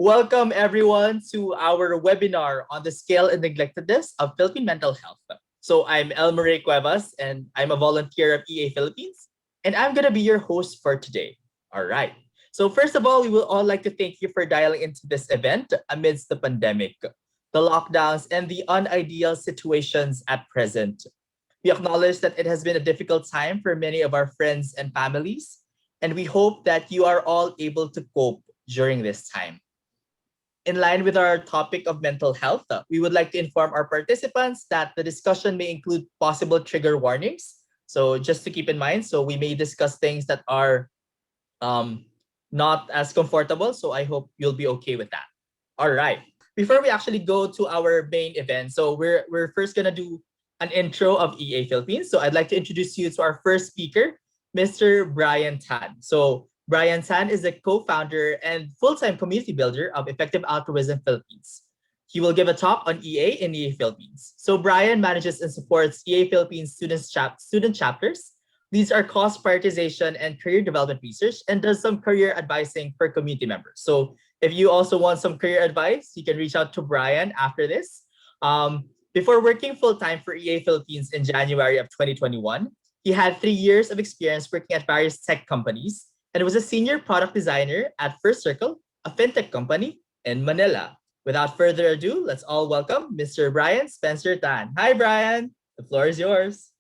Welcome everyone to our webinar on the scale and neglectedness of Philippine mental health. So I'm Elmarie Cuevas and I'm a volunteer of EA Philippines and I'm going to be your host for today. All right. So first of all, we will all like to thank you for dialing into this event amidst the pandemic, the lockdowns and the unideal situations at present. We acknowledge that it has been a difficult time for many of our friends and families, and we hope that you are all able to cope during this time. In line with our topic of mental health, we would like to inform our participants that the discussion may include possible trigger warnings. So just to keep in mind, so we may discuss things that are um, not as comfortable. So I hope you'll be okay with that. All right. Before we actually go to our main event, so we're first gonna do an intro of EA Philippines. So I'd like to introduce you to our first speaker, Mr. Brian Tan. So Brian Tan is a co-founder and full-time community builder of Effective Altruism Philippines. He will give a talk on EA in EA Philippines. So Brian manages and supports EA Philippines student chapters. These are cost prioritization and career development research and does some career advising for community members. So if you also want some career advice, you can reach out to Brian after this. Before working full-time for EA Philippines in January of 2021, he had 3 years of experience working at various tech companies and was a senior product designer at First Circle, a fintech company in Manila. Without further ado, let's all welcome Mr. Brian Spencer Tan. Hi, Brian. The floor is yours.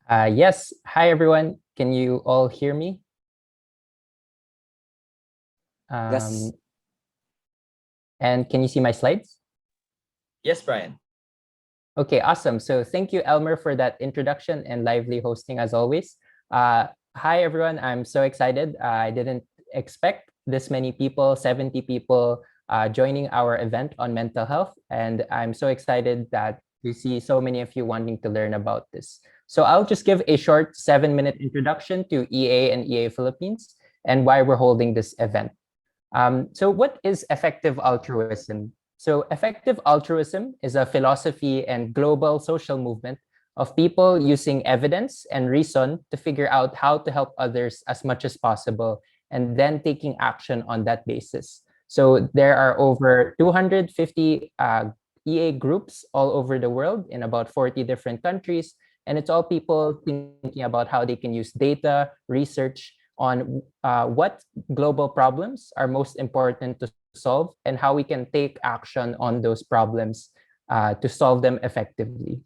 Yes. Hi, everyone. Can you all hear me? Yes. And can you see my slides? Yes, Brian. Okay, awesome. So thank you, Elmer, for that introduction and lively hosting as always. Hi, everyone. I'm so excited. I didn't expect this many people, 70 people joining our event on mental health. And I'm so excited that we see so many of you wanting to learn about this. So I'll just give a short 7-minute introduction to EA and EA Philippines and why we're holding this event. So what is effective altruism? So effective altruism is a philosophy and global social movement of people using evidence and reason to figure out how to help others as much as possible and then taking action on that basis. So there are over 250 EA groups all over the world in about 40 different countries. And it's all people thinking about how they can use data, research on what global problems are most important to solve and how we can take action on those problems to solve them effectively.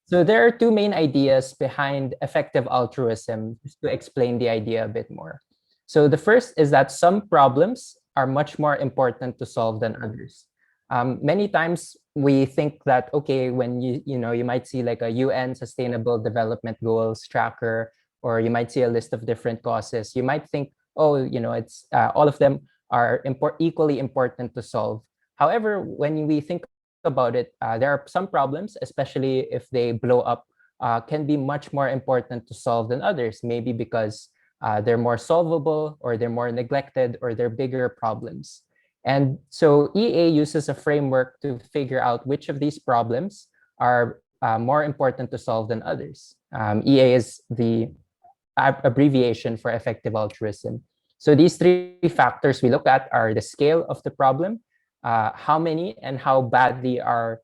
So there are two main ideas behind effective altruism, just to explain the idea a bit more. So the first is that some problems are much more important to solve than others. Many times we think that, okay, when you might see like a UN Sustainable Development Goals tracker, or you might see a list of different causes, you might think, oh, it's all of them are equally important to solve. However, when we think about it, there are some problems, especially if they blow up, can be much more important to solve than others, maybe because they're more solvable or they're more neglected or they're bigger problems. And so EA uses a framework to figure out which of these problems are more important to solve than others. EA is the abbreviation for effective altruism. So these three factors we look at are the scale of the problem, how many and how badly are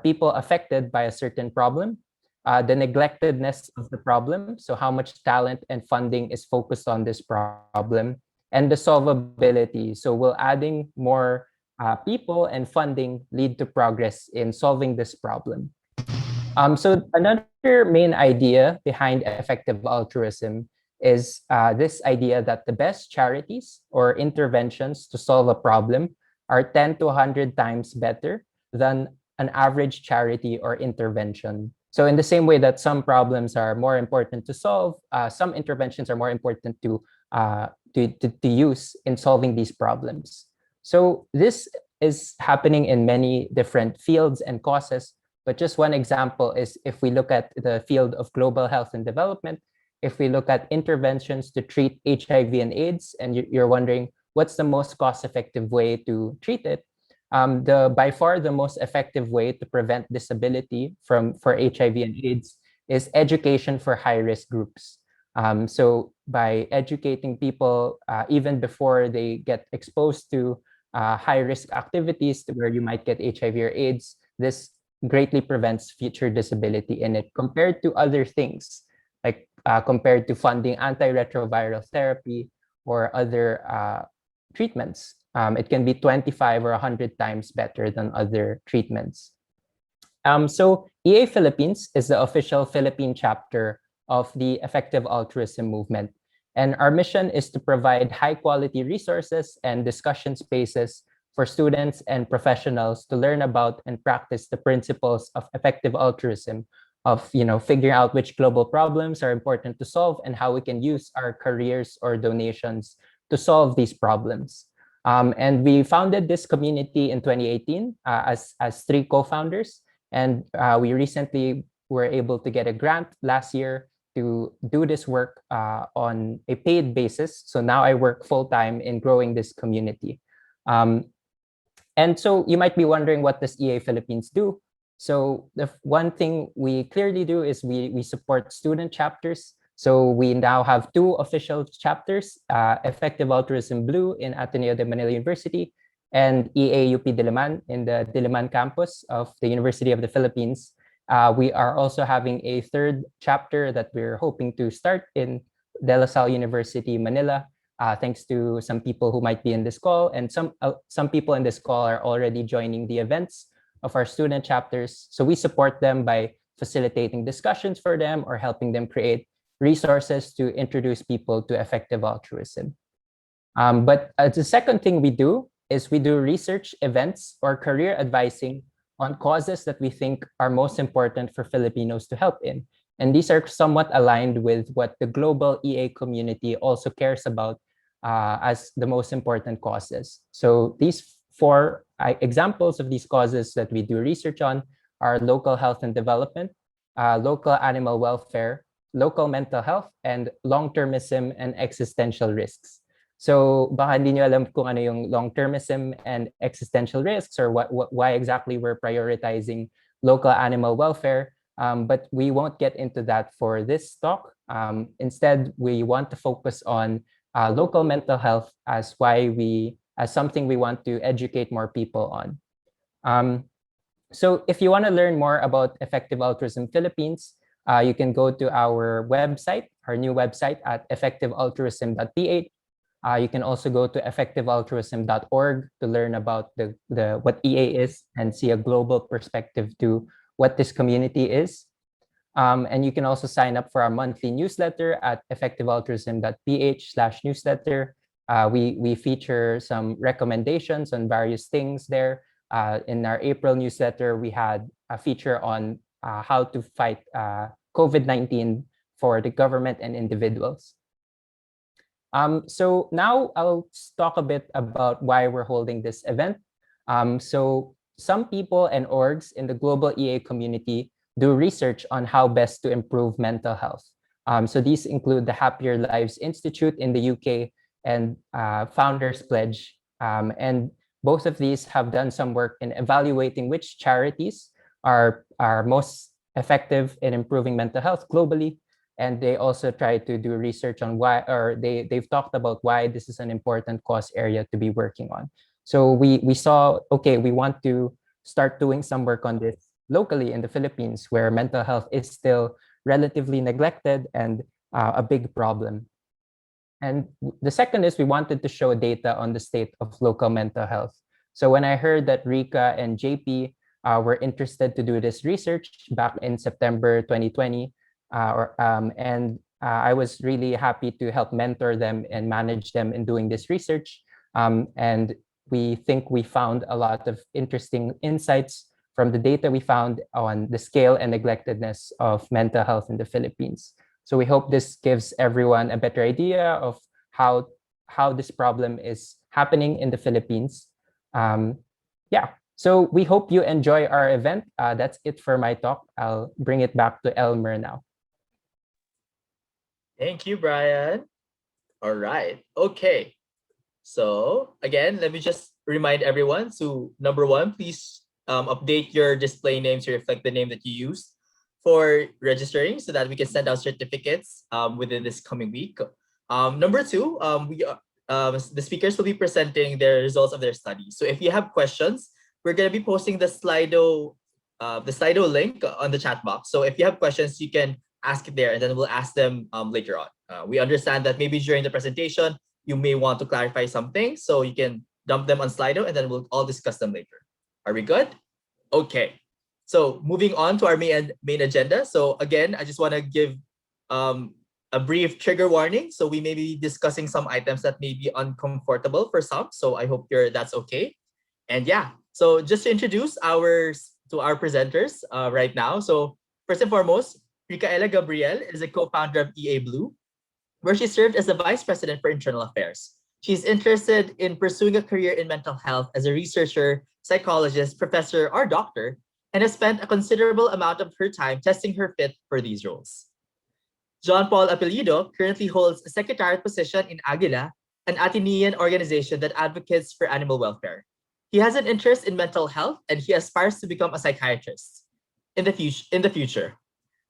people affected by a certain problem, the neglectedness of the problem, so how much talent and funding is focused on this problem, and the solvability. So will adding more people and funding lead to progress in solving this problem? So another main idea behind effective altruism is this idea that the best charities or interventions to solve a problem are 10 to 100 times better than an average charity or intervention. So in the same way that some problems are more important to solve, some interventions are more important to use in solving these problems. So this is happening in many different fields and causes. But just one example is if we look at the field of global health and development, if we look at interventions to treat HIV and AIDS, and you're wondering what's the most cost-effective way to treat it, by far the most effective way to prevent disability for HIV and AIDS is education for high-risk groups. So by educating people even before they get exposed to high-risk activities where you might get HIV or AIDS. This greatly prevents future disability in it compared to other things, like compared to funding antiretroviral therapy or other treatments. It can be 25 or 100 times better than other treatments. So EA Philippines is the official Philippine chapter of the Effective Altruism movement. And our mission is to provide high quality resources and discussion spaces for students and professionals to learn about and practice the principles of effective altruism, of figuring out which global problems are important to solve and how we can use our careers or donations to solve these problems. And we founded this community in 2018 as three co-founders. And we recently were able to get a grant last year to do this work on a paid basis. So now I work full-time in growing this community. And so you might be wondering, what does EA Philippines do? So the one thing we clearly do is we support student chapters. So we now have two official chapters, Effective Altruism Blue in Ateneo de Manila University and EAUP Diliman in the Diliman campus of the University of the Philippines. We are also having a third chapter that we're hoping to start in De La Salle University, Manila, thanks to some people who might be in this call. And some people in this call are already joining the events of our student chapters. So we support them by facilitating discussions for them or helping them create resources to introduce people to effective altruism. But the second thing we do is we do research events or career advising on causes that we think are most important for Filipinos to help in. And these are somewhat aligned with what the global EA community also cares about as the most important causes. So these four examples of these causes that we do research on are local health and development, local animal welfare, local mental health, and long-termism and existential risks. So baka hindi nyo alam kung ano yung long-termism and existential risks or why exactly we're prioritizing local animal welfare. But we won't get into that for this talk. Instead, we want to focus on local mental health as something we want to educate more people on. So if you want to learn more about Effective Altruism Philippines, you can go to our website, our new website at effectivealtruism.ph. You can also go to effectivealtruism.org to learn about what EA is and see a global perspective to what this community is. And you can also sign up for our monthly newsletter at effectivealtruism.ph/newsletter. We feature some recommendations on various things there. In our April newsletter, we had a feature on how to fight COVID-19 for the government and individuals. So now I'll talk a bit about why we're holding this event. So some people and orgs in the global EA community do research on how best to improve mental health. So these include the Happier Lives Institute in the UK and Founders Pledge. And both of these have done some work in evaluating which charities are most effective in improving mental health globally. And they also try to do research on why, or they've talked about why this is an important cause area to be working on. So we saw, okay, we want to start doing some work on this locally in the Philippines, where mental health is still relatively neglected and a big problem. And the second is we wanted to show data on the state of local mental health. So when I heard that Rika and JP were interested to do this research back in September 2020, I was really happy to help mentor them and manage them in doing this research. And we think we found a lot of interesting insights from the data we found on the scale and neglectedness of mental health in the Philippines. So we hope this gives everyone a better idea of how this problem is happening in the Philippines. So we hope you enjoy our event. That's it for my talk. I'll bring it back to Elmer now. Thank you, Brian. All right. Okay. So again, let me just remind everyone. So number one, please update your display name to reflect the name that you used for registering so that we can send out certificates within this coming week. Number two, the speakers will be presenting their results of their study. So if you have questions, we're going to be posting the Slido link on the chat box. So if you have questions, you can ask it there, and then we'll ask them later on. We understand that maybe during the presentation, you may want to clarify something, so you can dump them on Slido, and then we'll all discuss them later. Are we good? Okay. So moving on to our main agenda. So again, I just want to give a brief trigger warning. So we may be discussing some items that may be uncomfortable for some. So I hope that's okay. And yeah, so just to introduce our presenters right now. So first and foremost, Rikaela Gabriel is a co-founder of EA Blue, where she served as the vice president for internal affairs. She's interested in pursuing a career in mental health as a researcher, psychologist, professor, or doctor, and has spent a considerable amount of her time testing her fit for these roles. John Paul Apellido currently holds a secretariat position in Aguila, an Atenean organization that advocates for animal welfare. He has an interest in mental health, and he aspires to become a psychiatrist in the future.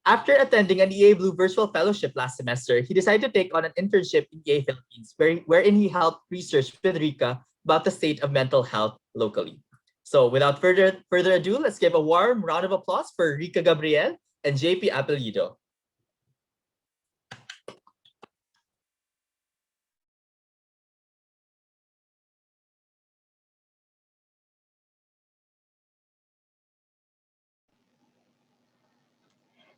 After attending an EA Blue virtual fellowship last semester, he decided to take on an internship in EA Philippines, wherein he helped research with Rika about the state of mental health locally. So without further ado, let's give a warm round of applause for Rika Gabriel and JP Apellido.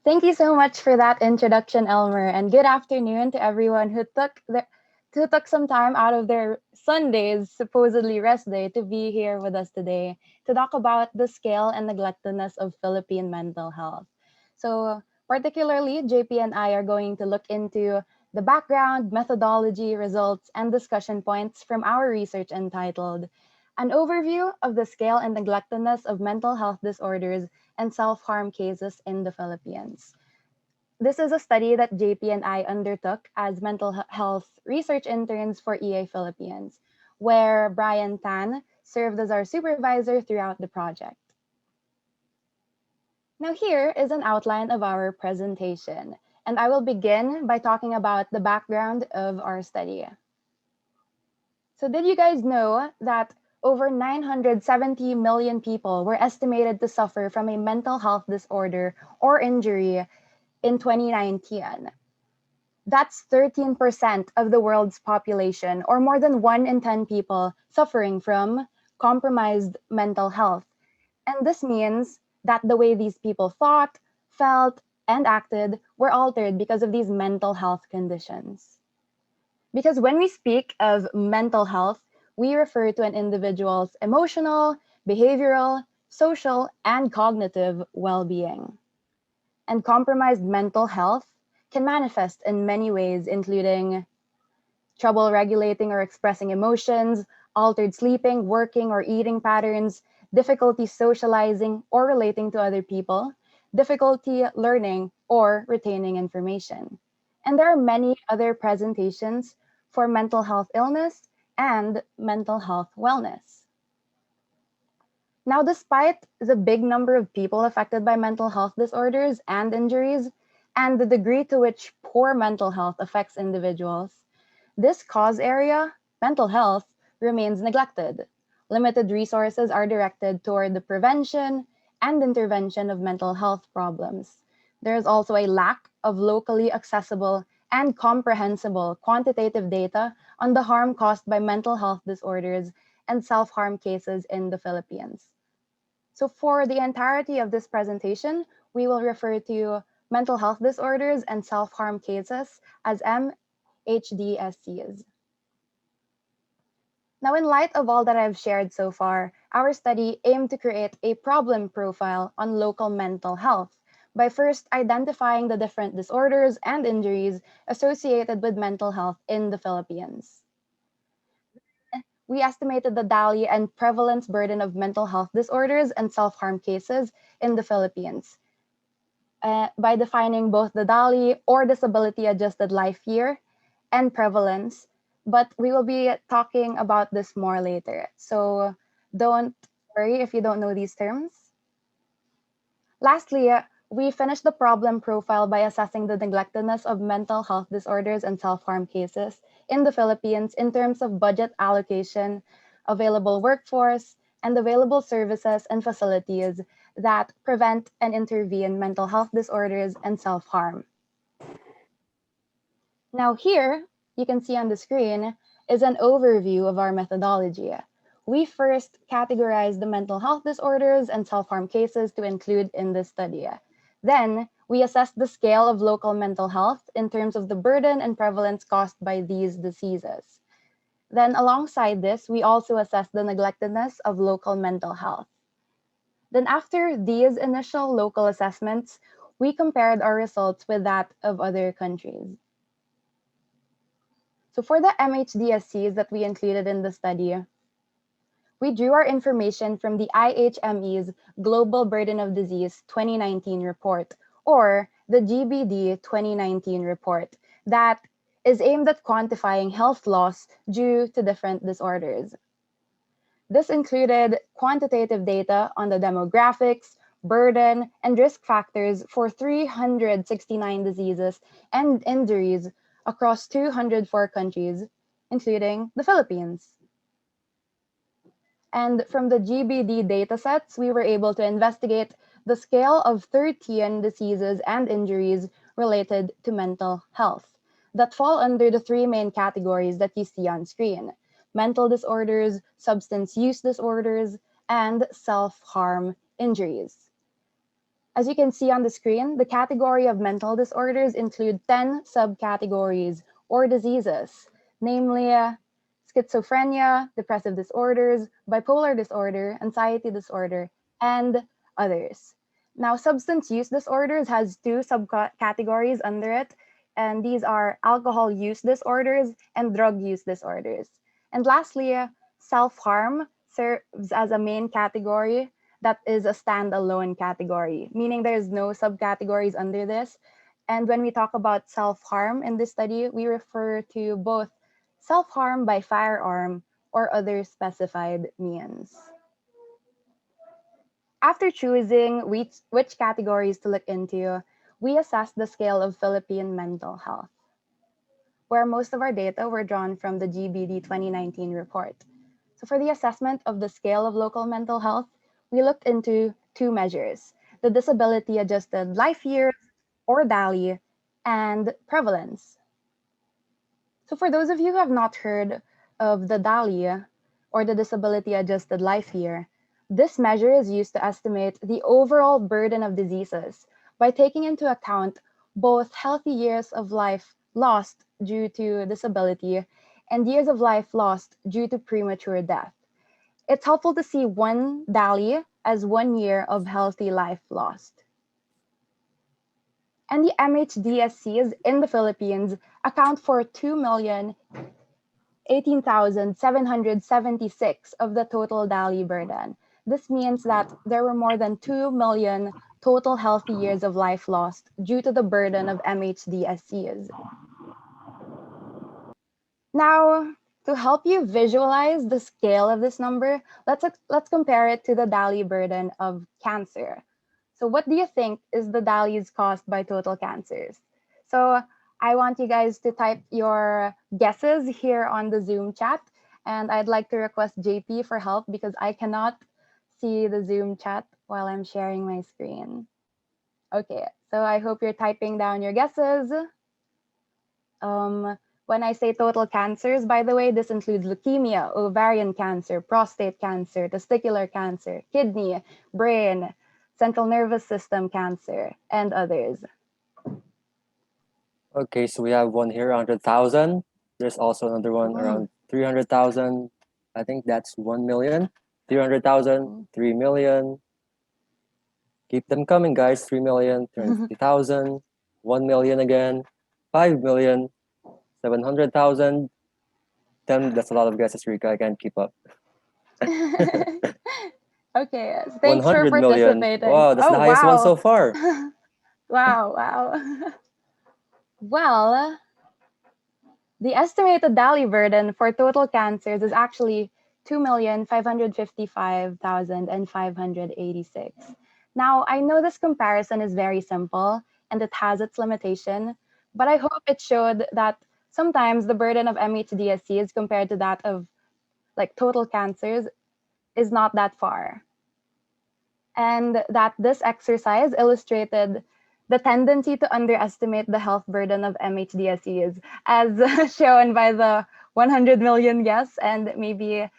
Thank you so much for that introduction, Elmer, and good afternoon to everyone who took some time out of their Sunday's supposedly rest day to be here with us today to talk about the scale and neglectedness of Philippine mental health. So, particularly, JP and I are going to look into the background, methodology, results, and discussion points from our research entitled An Overview of the Scale and Neglectedness of Mental Health Disorders and Self-Harm Cases in the Philippines. This is a study that JP and I undertook as mental health research interns for EA Philippines, where Brian Tan served as our supervisor throughout the project. Now here is an outline of our presentation, and I will begin by talking about the background of our study. So did you guys know that over 970 million people were estimated to suffer from a mental health disorder or injury in 2019? That's 13% of the world's population, or more than 1 in 10 people suffering from compromised mental health. And this means that the way these people thought, felt, and acted were altered because of these mental health conditions. Because when we speak of mental health, we refer to an individual's emotional, behavioral, social, and cognitive well-being. And compromised mental health can manifest in many ways, including trouble regulating or expressing emotions, altered sleeping, working, or eating patterns, difficulty socializing or relating to other people, difficulty learning or retaining information. And there are many other presentations for mental health illness and mental health wellness. Now, despite the big number of people affected by mental health disorders and injuries, and the degree to which poor mental health affects individuals, this cause area, mental health, remains neglected. Limited resources are directed toward the prevention and intervention of mental health problems. There is also a lack of locally accessible and comprehensible quantitative data on the harm caused by mental health disorders and self-harm cases in the Philippines. So for the entirety of this presentation, we will refer to mental health disorders and self-harm cases as MHDSCs. Now, in light of all that I've shared so far, our study aimed to create a problem profile on local mental health by first identifying the different disorders and injuries associated with mental health in the Philippines. We estimated the DALY and prevalence burden of mental health disorders and self-harm cases in the Philippines by defining both the DALY or disability adjusted life year and prevalence, but we will be talking about this more later. So don't worry if you don't know these terms. Lastly, we finished the problem profile by assessing the neglectedness of mental health disorders and self-harm cases in the Philippines in terms of budget allocation, available workforce, and available services and facilities that prevent and intervene mental health disorders and self-harm. Now here, you can see on the screen, is an overview of our methodology. We first categorized the mental health disorders and self-harm cases to include in this study. Then, we assessed the scale of local mental health in terms of the burden and prevalence caused by these diseases. Then, alongside this, we also assessed the neglectedness of local mental health. Then, after these initial local assessments, we compared our results with that of other countries. So for the MHDSCs that we included in the study, we drew our information from the IHME's Global Burden of Disease 2019 report, or the GBD 2019 report, that is aimed at quantifying health loss due to different disorders. This included quantitative data on the demographics, burden, and risk factors for 369 diseases and injuries across 204 countries, including the Philippines. And from the GBD datasets, we were able to investigate the scale of 13 diseases and injuries related to mental health that fall under the three main categories that you see on screen: mental disorders, substance use disorders, and self-harm injuries. As you can see on the screen, the category of mental disorders include 10 subcategories or diseases, namely schizophrenia, depressive disorders, bipolar disorder, anxiety disorder, and others. Now, substance use disorders has two subcategories under it, and these are alcohol use disorders and drug use disorders. And lastly, self-harm serves as a main category that is a standalone category, meaning there's no subcategories under this. And when we talk about self-harm in this study, we refer to both self-harm by firearm or other specified means. After choosing which categories to look into, we assessed the scale of Philippine mental health, where most of our data were drawn from the GBD 2019 report. So for the assessment of the scale of local mental health, we looked into two measures: the disability adjusted life years, or DALY, and prevalence. So for those of you who have not heard of the DALY, or the disability adjusted life year, this measure is used to estimate the overall burden of diseases by taking into account both healthy years of life lost due to disability and years of life lost due to premature death. It's helpful to see one DALY as 1 year of healthy life lost. And the MHDSCs in the Philippines account for 2,018,776 of the total DALY burden. This means that there were more than 2 million total healthy years of life lost due to the burden of MHDSCs. Now, to help you visualize the scale of this number, let's compare it to the DALY burden of cancer. So what do you think is the DALYs caused by total cancers? So I want you guys to type your guesses here on the Zoom chat, and I'd like to request JP for help because I cannot see the Zoom chat while I'm sharing my screen. Okay, so I hope you're typing down your guesses. When I say total cancers, by the way, this includes leukemia, ovarian cancer, prostate cancer, testicular cancer, kidney, brain, central nervous system cancer, and others. Okay, so we have one here, 100,000. There's also another one around 300,000. I think that's 1 million. 300,000, 3 million. Keep them coming, guys. 3 million, 350,000, 1 million again, 5 million, 700,000. 10, that's a lot of guesses, Rika. I can't keep up. Okay, thanks for 100 million. participating. Wow, that's Oh, the highest one so far. Wow. Well, the estimated DALY burden for total cancers is actually 2,555,586. Now, I know this comparison is very simple and it has its limitation, but I hope it showed that sometimes the burden of MHDSCs compared to that of like total cancers is not that far. And that this exercise illustrated the tendency to underestimate the health burden of MHDSCs, as shown by the 100 million guess, and maybe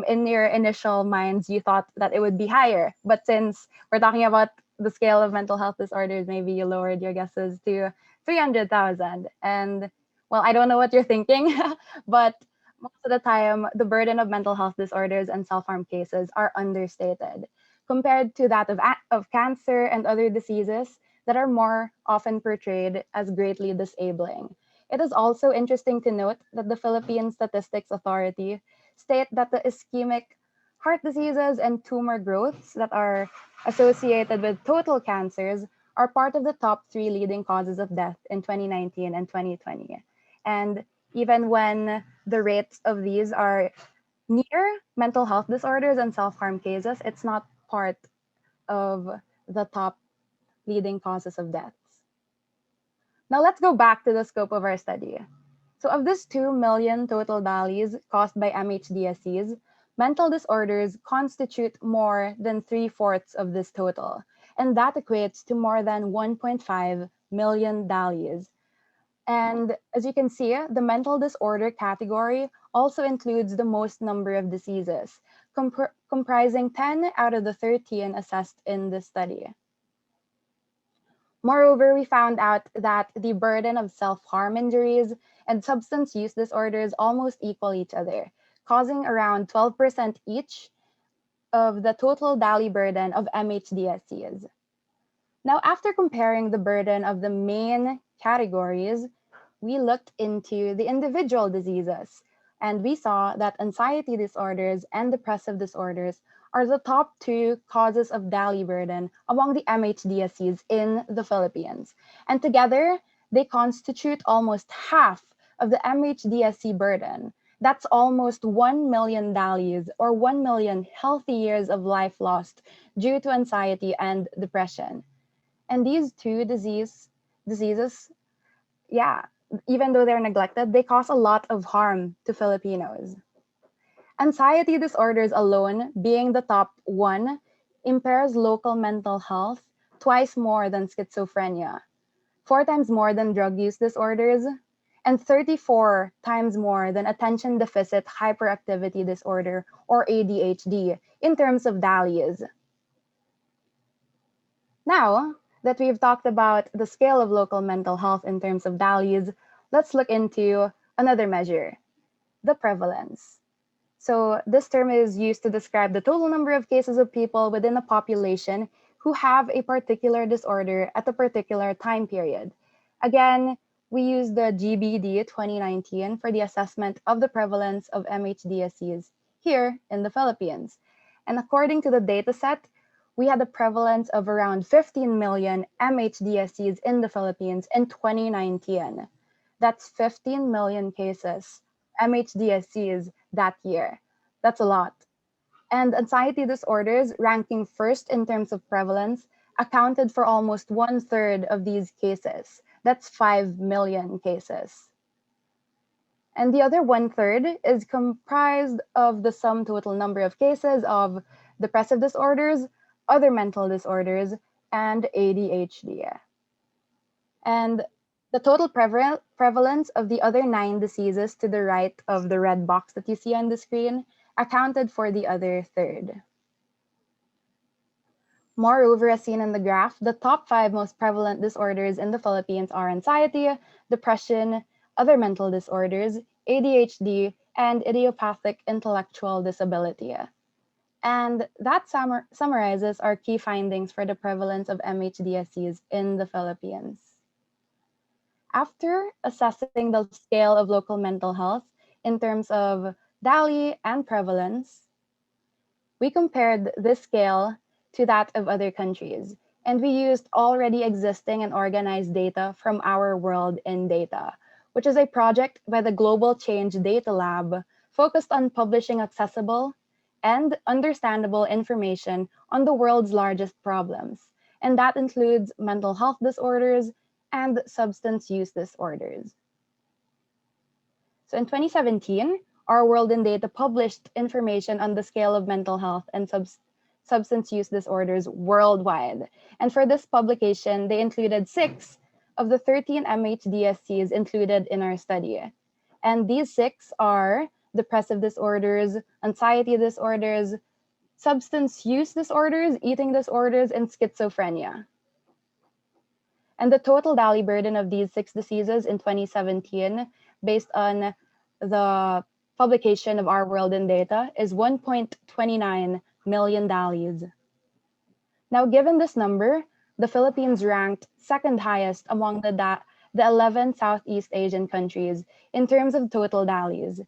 in your initial minds, you thought that it would be higher. But since we're talking about the scale of mental health disorders, maybe you lowered your guesses to 300,000. And well, I don't know what you're thinking, but most of the time, the burden of mental health disorders and self-harm cases are understated compared to that of cancer and other diseases that are more often portrayed as greatly disabling. It is also interesting to note that the Philippine Statistics Authority state that the ischemic heart diseases and tumor growths that are associated with total cancers are part of the top 3 leading causes of death in 2019 and 2020. And even when the rates of these are near mental health disorders and self-harm cases, it's not part of the top leading causes of deaths. Now let's go back to the scope of our study. So of this 2 million total DALYs caused by MHDSCs, mental disorders constitute more than 3/4 of this total, and that equates to more than 1.5 million DALYs. And as you can see, the mental disorder category also includes the most number of diseases, comprising 10 out of the 13 assessed in this study. Moreover, we found out that the burden of self-harm injuries and substance use disorders almost equal each other, causing around 12% each of the total DALY burden of MHDSCs. Now, after comparing the burden of the main categories, we looked into the individual diseases, and we saw that anxiety disorders and depressive disorders are the top 2 causes of DALY burden among the MHDSCs in the Philippines. And together, they constitute almost half of the MHDSC burden. That's almost 1 million DALYs, or 1 million healthy years of life lost due to anxiety and depression. And these 2 diseases, yeah, even though they're neglected, they cause a lot of harm to Filipinos. Anxiety disorders alone, being the top 1, impairs local mental health twice more than schizophrenia, 4 times more than drug use disorders, and 34 times more than attention deficit hyperactivity disorder, or ADHD, in terms of DALYs. Now that we've talked about the scale of local mental health in terms of DALYs, let's look into another measure, the prevalence. So this term is used to describe the total number of cases of people within a population who have a particular disorder at a particular time period. Again, we use the GBD 2019 for the assessment of the prevalence of MHDSCs here in the Philippines. And according to the dataset, we had a prevalence of around 15 million MHDSCs in the Philippines in 2019. That's 15 million cases, MHDSCs that year. That's a lot. And anxiety disorders, ranking first in terms of prevalence, accounted for almost 1/3 of these cases. That's 5 million cases. And the other 1/3 is comprised of the sum total number of cases of depressive disorders, other mental disorders, and ADHD. And the total prevalence of the other 9 diseases to the right of the red box that you see on the screen accounted for the other 1/3. Moreover, as seen in the graph, the top 5 most prevalent disorders in the Philippines are anxiety, depression, other mental disorders, ADHD, and idiopathic intellectual disability. And that summarizes our key findings for the prevalence of MHDSCs in the Philippines. After assessing the scale of local mental health in terms of DALY and prevalence, we compared this scale to that of other countries, and we used already existing and organized data from Our World in Data, which is a project by the Global Change Data Lab focused on publishing accessible and understandable information on the world's largest problems, and that includes mental health disorders and substance use disorders. So in 2017, Our World in Data published information on the scale of mental health and substance use disorders worldwide. And for this publication, they included 6 of the 13 MHDSCs included in our study. And these 6 are depressive disorders, anxiety disorders, substance use disorders, eating disorders, and schizophrenia. And the total DALY burden of these 6 diseases in 2017, based on the publication of Our World in Data, is 1.29 million DALYs. Now, given this number, the Philippines ranked second highest among the 11 Southeast Asian countries in terms of total DALYs.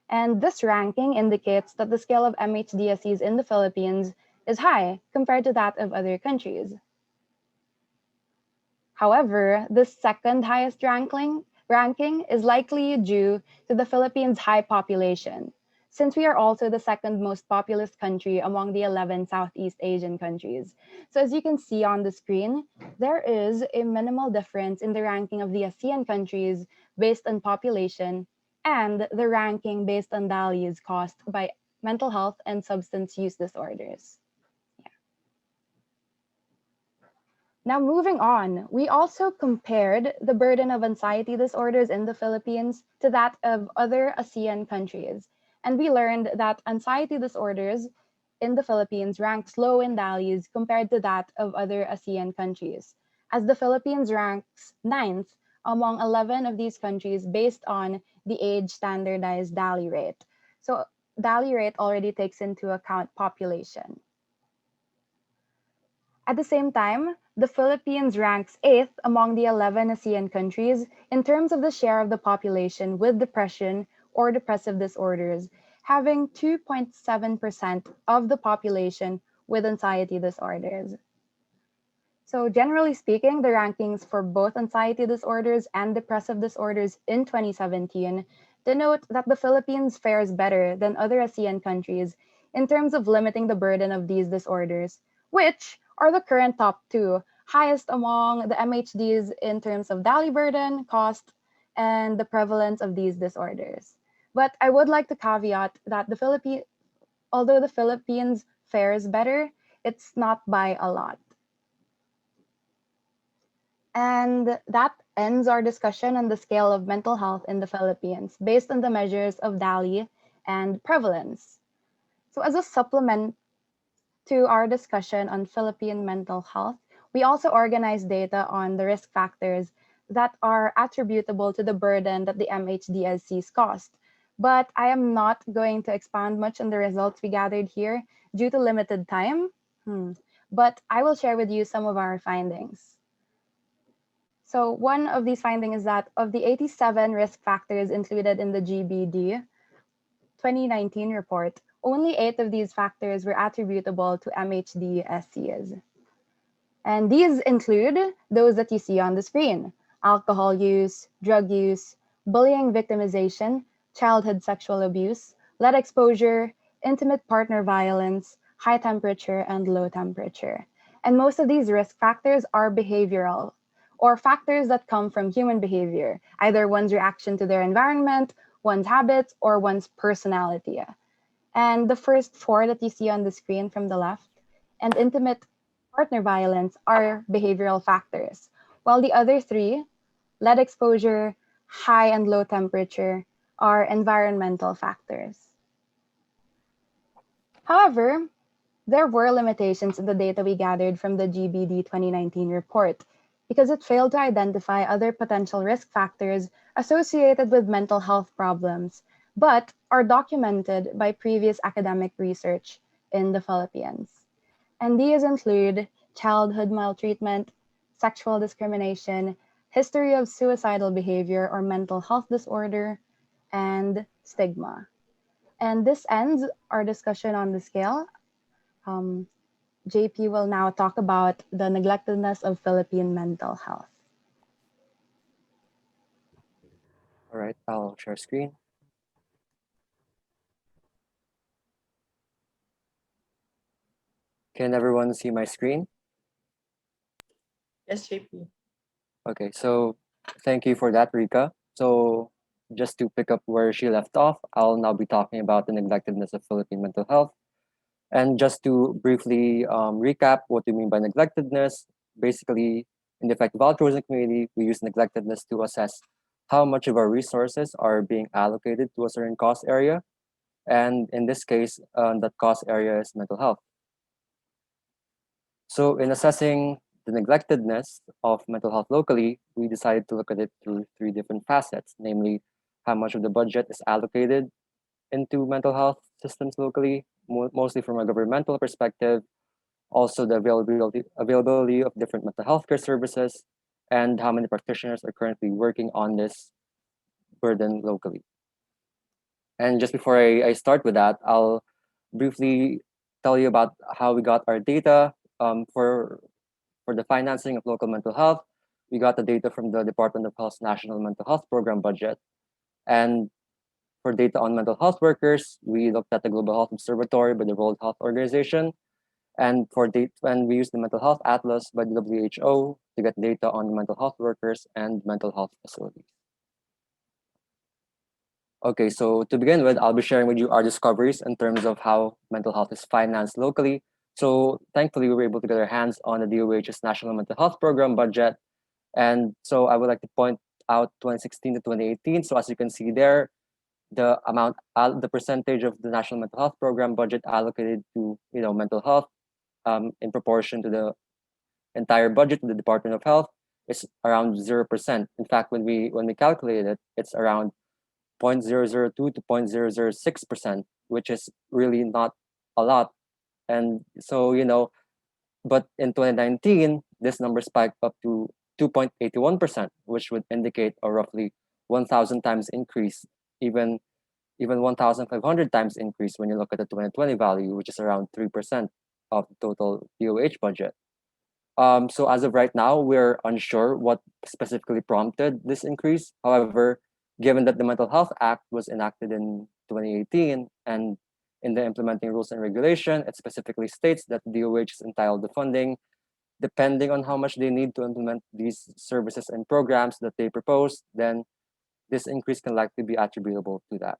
And this ranking indicates that the scale of MHDSCs in the Philippines is high compared to that of other countries. However, the second highest ranking is likely due to the Philippines' high population, since we are also the second most populous country among the 11 Southeast Asian countries. So as you can see on the screen, there is a minimal difference in the ranking of the ASEAN countries based on population and the ranking based on values caused by mental health and substance use disorders. Now, moving on, we also compared the burden of anxiety disorders in the Philippines to that of other ASEAN countries. And we learned that anxiety disorders in the Philippines ranked low in values compared to that of other ASEAN countries, as the Philippines ranks 9th among 11 of these countries based on the age standardized DALY rate. So DALY rate already takes into account population. At the same time, the Philippines ranks 8th among the 11 ASEAN countries in terms of the share of the population with depression or depressive disorders, having 2.7% of the population with anxiety disorders. So generally speaking, the rankings for both anxiety disorders and depressive disorders in 2017 denote that the Philippines fares better than other ASEAN countries in terms of limiting the burden of these disorders, which are the current top 2, highest among the MHDs in terms of DALY burden, cost, and the prevalence of these disorders. But I would like to caveat that although the Philippines fares better, it's not by a lot. And that ends our discussion on the scale of mental health in the Philippines based on the measures of DALY and prevalence. So as a supplement to our discussion on Philippine mental health, we also organized data on the risk factors that are attributable to the burden that the MHDSCs caused. But I am not going to expand much on the results we gathered here due to limited time. But I will share with you some of our findings. So one of these findings is that of the 87 risk factors included in the GBD 2019 report, only 8 of these factors were attributable to MHDSCs. And these include those that you see on the screen: alcohol use, drug use, bullying victimization, childhood sexual abuse, lead exposure, intimate partner violence, high temperature, and low temperature. And most of these risk factors are behavioral, or factors that come from human behavior, either one's reaction to their environment, one's habits, or one's personality. And the first 4 that you see on the screen from the left, and intimate partner violence, are behavioral factors, while the other 3, lead exposure, high and low temperature, are environmental factors. However, there were limitations in the data we gathered from the GBD 2019 report because it failed to identify other potential risk factors associated with mental health problems, but are documented by previous academic research in the Philippines. And these include childhood maltreatment, sexual discrimination, history of suicidal behavior or mental health disorder, and stigma. And this ends our discussion on the scale. JP will now talk about the neglectedness of Philippine mental health. All right, I'll share screen. . 。 . 。 . 。 . 。 . 。 . 。 . 。 . 。 . 。 . 。 . 。 . 。 . 。 . 。 . 。 . 。 。 . 。 . 。 . 。 . 。 . . 。 . 。 . 。 All right, I'll share screen. Can everyone see my screen? Yes, JP. Okay, so thank you for that, Rika. So just to pick up where she left off, I'll now be talking about the neglectedness of Philippine mental health. And just to briefly recap what we mean by neglectedness, basically, in the effective altruism community, we use neglectedness to assess how much of our resources are being allocated to a certain cost area. And in this case, that cost area is mental health. So, in assessing the neglectedness of mental health locally, we decided to look at it through three different facets, namely, how much of the budget is allocated into mental health systems locally, mostly from a governmental perspective, also the availability of different mental health care services, and how many practitioners are currently working on this burden locally. And just before I start with that, I'll briefly tell you about how we got our data for the financing of local mental health. We got the data from the Department of Health's National Mental Health Program budget. And for data on mental health workers, we looked at the Global Health Observatory by the World Health Organization. And for data, and we used the Mental Health Atlas by the WHO to get data on mental health workers and mental health facilities. Okay, so to begin with, I'll be sharing with you our discoveries in terms of how mental health is financed locally. So thankfully, we were able to get our hands on the DOH's National Mental Health Program budget. And so I would like to point out 2016 to 2018. So as you can see there, the percentage of the National Mental Health Program budget allocated to mental health in proportion to the entire budget of the Department of Health is around 0%. In fact, when we calculate it, it's around 0.002 to 0.006%, which is really not a lot. And so, but in 2019, this number spiked up to 2.81%, which would indicate a roughly 1,000 times increase, even 1,500 times increase when you look at the 2020 value, which is around 3% of the total DOH budget. So as of right now, we're unsure what specifically prompted this increase. However, given that the Mental Health Act was enacted in 2018 and in the implementing rules and regulation, it specifically states that DOH is entitled to funding depending on how much they need to implement these services and programs that they propose, then this increase can likely be attributable to that.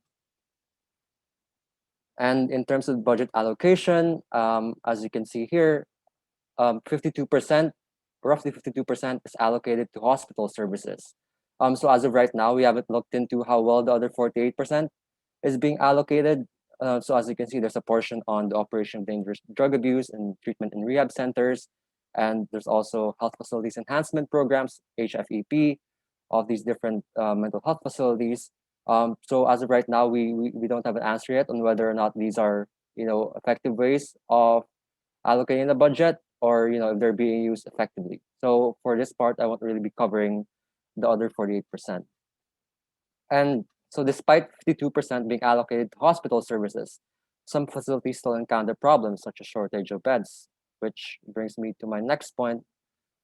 And in terms of budget allocation, as you can see here, 52%, roughly 52% is allocated to hospital services. So as of right now, we haven't looked into how well the other 48% is being allocated. So as you can see, there's a portion on the operation of dangerous drug abuse and treatment and rehab centers. And there's also health facilities enhancement programs, HFEP, of these different mental health facilities. So as of right now, we don't have an answer yet on whether or not these are effective ways of allocating the budget, or if they're being used effectively. So for this part, I won't really be covering the other 48%. And so despite 52% being allocated to hospital services, some facilities still encounter problems such as shortage of beds, which brings me to my next point,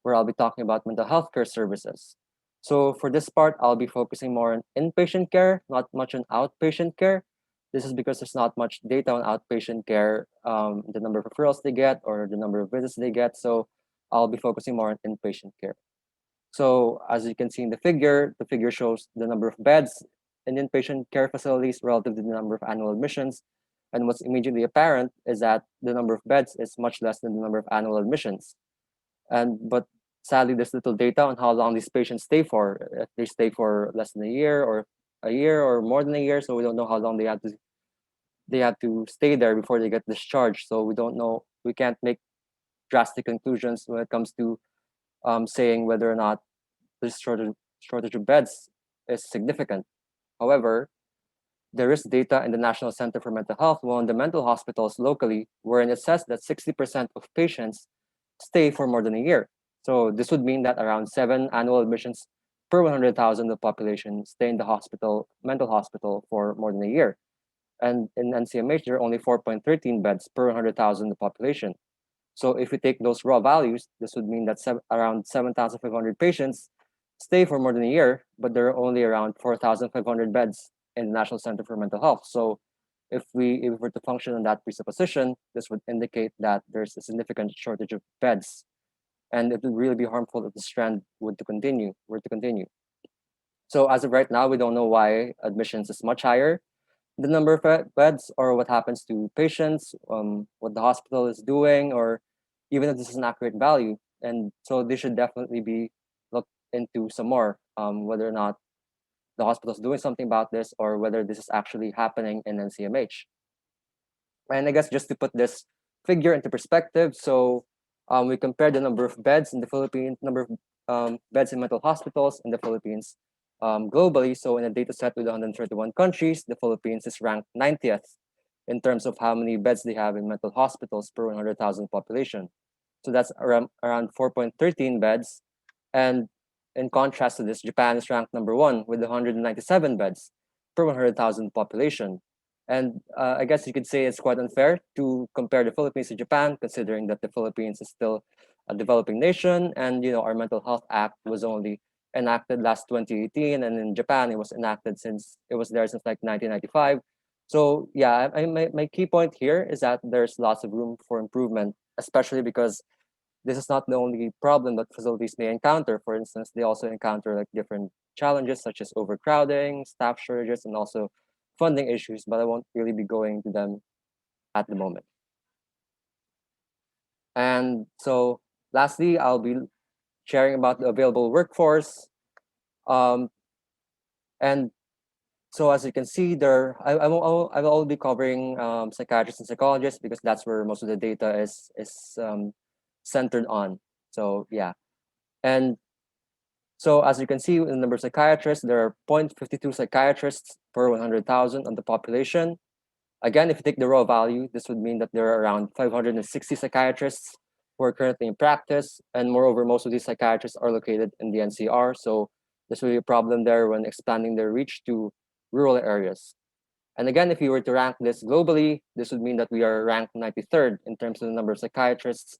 where I'll be talking about mental health care services. So for this part, I'll be focusing more on inpatient care, not much on outpatient care. This is because there's not much data on outpatient care, the number of referrals they get or the number of visits they get. So I'll be focusing more on inpatient care. So as you can see in the figure shows the number of beds in inpatient care facilities relative to the number of annual admissions. And what's immediately apparent is that the number of beds is much less than the number of annual admissions. But sadly, there's little data on how long these patients stay for. If they stay for less than a year or more than a year, so we don't know how long they have to stay there before they get discharged. So we don't know. We can't make drastic conclusions when it comes to saying whether or not this shortage of beds is significant. However, there is data in the National Center for Mental Health, one of the mental hospitals locally, wherein it says that 60% of patients stay for more than a year. So this would mean that around 7 annual admissions per 100,000 of the population stay in the mental hospital for more than a year. And in NCMH, there are only 4.13 beds per 100,000 of the population. So if we take those raw values, this would mean that around 7,500 patients stay for more than a year, but there are only around 4,500 beds in the National Center for Mental Health. So If we were to function on that presupposition, this would indicate that there's a significant shortage of beds, and it would really be harmful if this trend were to continue. So as of right now, we don't know why admissions is much higher, the number of beds, or what happens to patients, what the hospital is doing, or even if this is an accurate value. And so they should definitely be looked into some more, whether or not the hospital is doing something about this, or whether this is actually happening in NCMH. And I guess just to put this figure into perspective, so we compared the number of beds in the Philippines, number of beds in mental hospitals in the Philippines globally. So in a data set with 131 countries, the Philippines is ranked 90th in terms of how many beds they have in mental hospitals per 100,000 population. So that's around 4.13 beds. And in contrast to this, Japan is ranked number one with 197 beds per 100,000 population. And I guess you could say it's quite unfair to compare the Philippines to Japan, considering that the Philippines is still a developing nation, and our Mental Health Act was only enacted last 2018, and in Japan it was enacted since it was there since like 1995. So yeah, my key point here is that there's lots of room for improvement, especially because this is not the only problem that facilities may encounter. For instance, they also encounter like different challenges such as overcrowding, staff shortages, and also funding issues, but I won't really be going into them at the moment. And so lastly, I'll be sharing about the available workforce. And so as you can see there, I will all be covering psychiatrists and psychologists because that's where most of the data is centered on. So yeah. And so as you can see in the number of psychiatrists, there are 0.52 psychiatrists per 100,000 of the population. Again, if you take the raw value, this would mean that there are around 560 psychiatrists who are currently in practice. And moreover, most of these psychiatrists are located in the NCR. So this will be a problem there when expanding their reach to rural areas. And again, if you were to rank this globally, this would mean that we are ranked 93rd in terms of the number of psychiatrists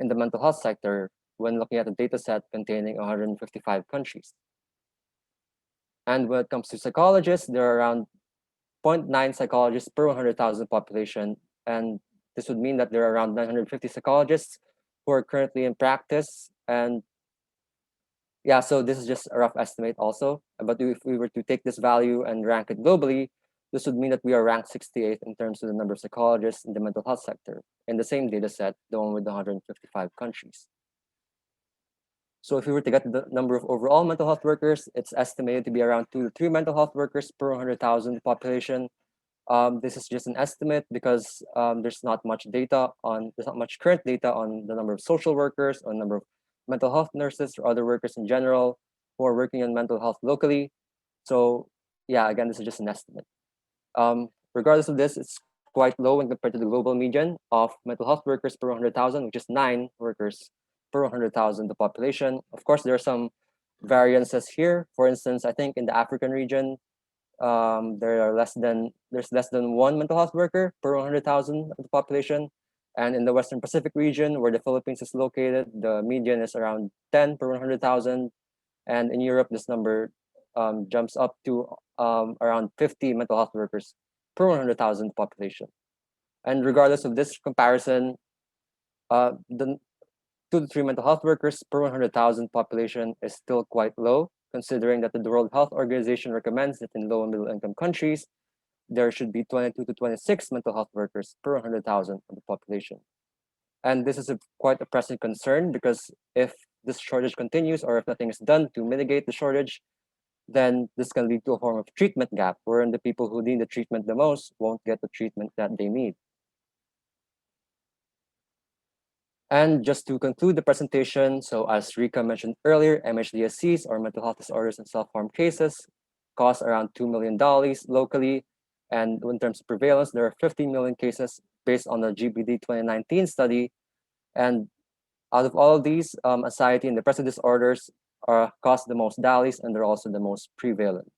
in the mental health sector when looking at a data set containing 155 countries. And when it comes to psychologists, there are around 0.9 psychologists per 100,000 population. And this would mean that there are around 950 psychologists who are currently in practice. And yeah, so this is just a rough estimate also. But if we were to take this value and rank it globally, this would mean that we are ranked 68th in terms of the number of psychologists in the mental health sector in the same data set, the one with 155 countries. So if we were to get the number of overall mental health workers, it's estimated to be around 2 to 3 mental health workers per 100,000 population. This is just an estimate because there's not much current data on the number of social workers or number of mental health nurses or other workers in general who are working on mental health locally. So yeah, again, this is just an estimate. Regardless of this, it's quite low when compared to the global median of mental health workers per 100,000, which is 9 workers per 100,000 the population. Of course, there are some variances here. For instance, I think in the African region, there's less than one mental health worker per 100,000 of the population. And in the Western Pacific region, where the Philippines is located, the median is around 10 per 100,000. And in Europe, this number jumps up to around 50 mental health workers per 100,000 population. And regardless of this comparison, the 2 to 3 mental health workers per 100,000 population is still quite low, considering that the World Health Organization recommends that in low and middle income countries, there should be 22 to 26 mental health workers per 100,000 of the population. And this is quite a pressing concern because if this shortage continues or if nothing is done to mitigate the shortage, then this can lead to a form of treatment gap wherein the people who need the treatment the most won't get the treatment that they need. And just to conclude the presentation, so as Rika mentioned earlier, MHDSCs or mental health disorders and self-harm cases cost around $2 million locally. And in terms of prevalence, there are 15 million cases based on the GBD 2019 study. And out of all of these, anxiety and depressive disorders cause the most DALYs, and they're also the most prevalent.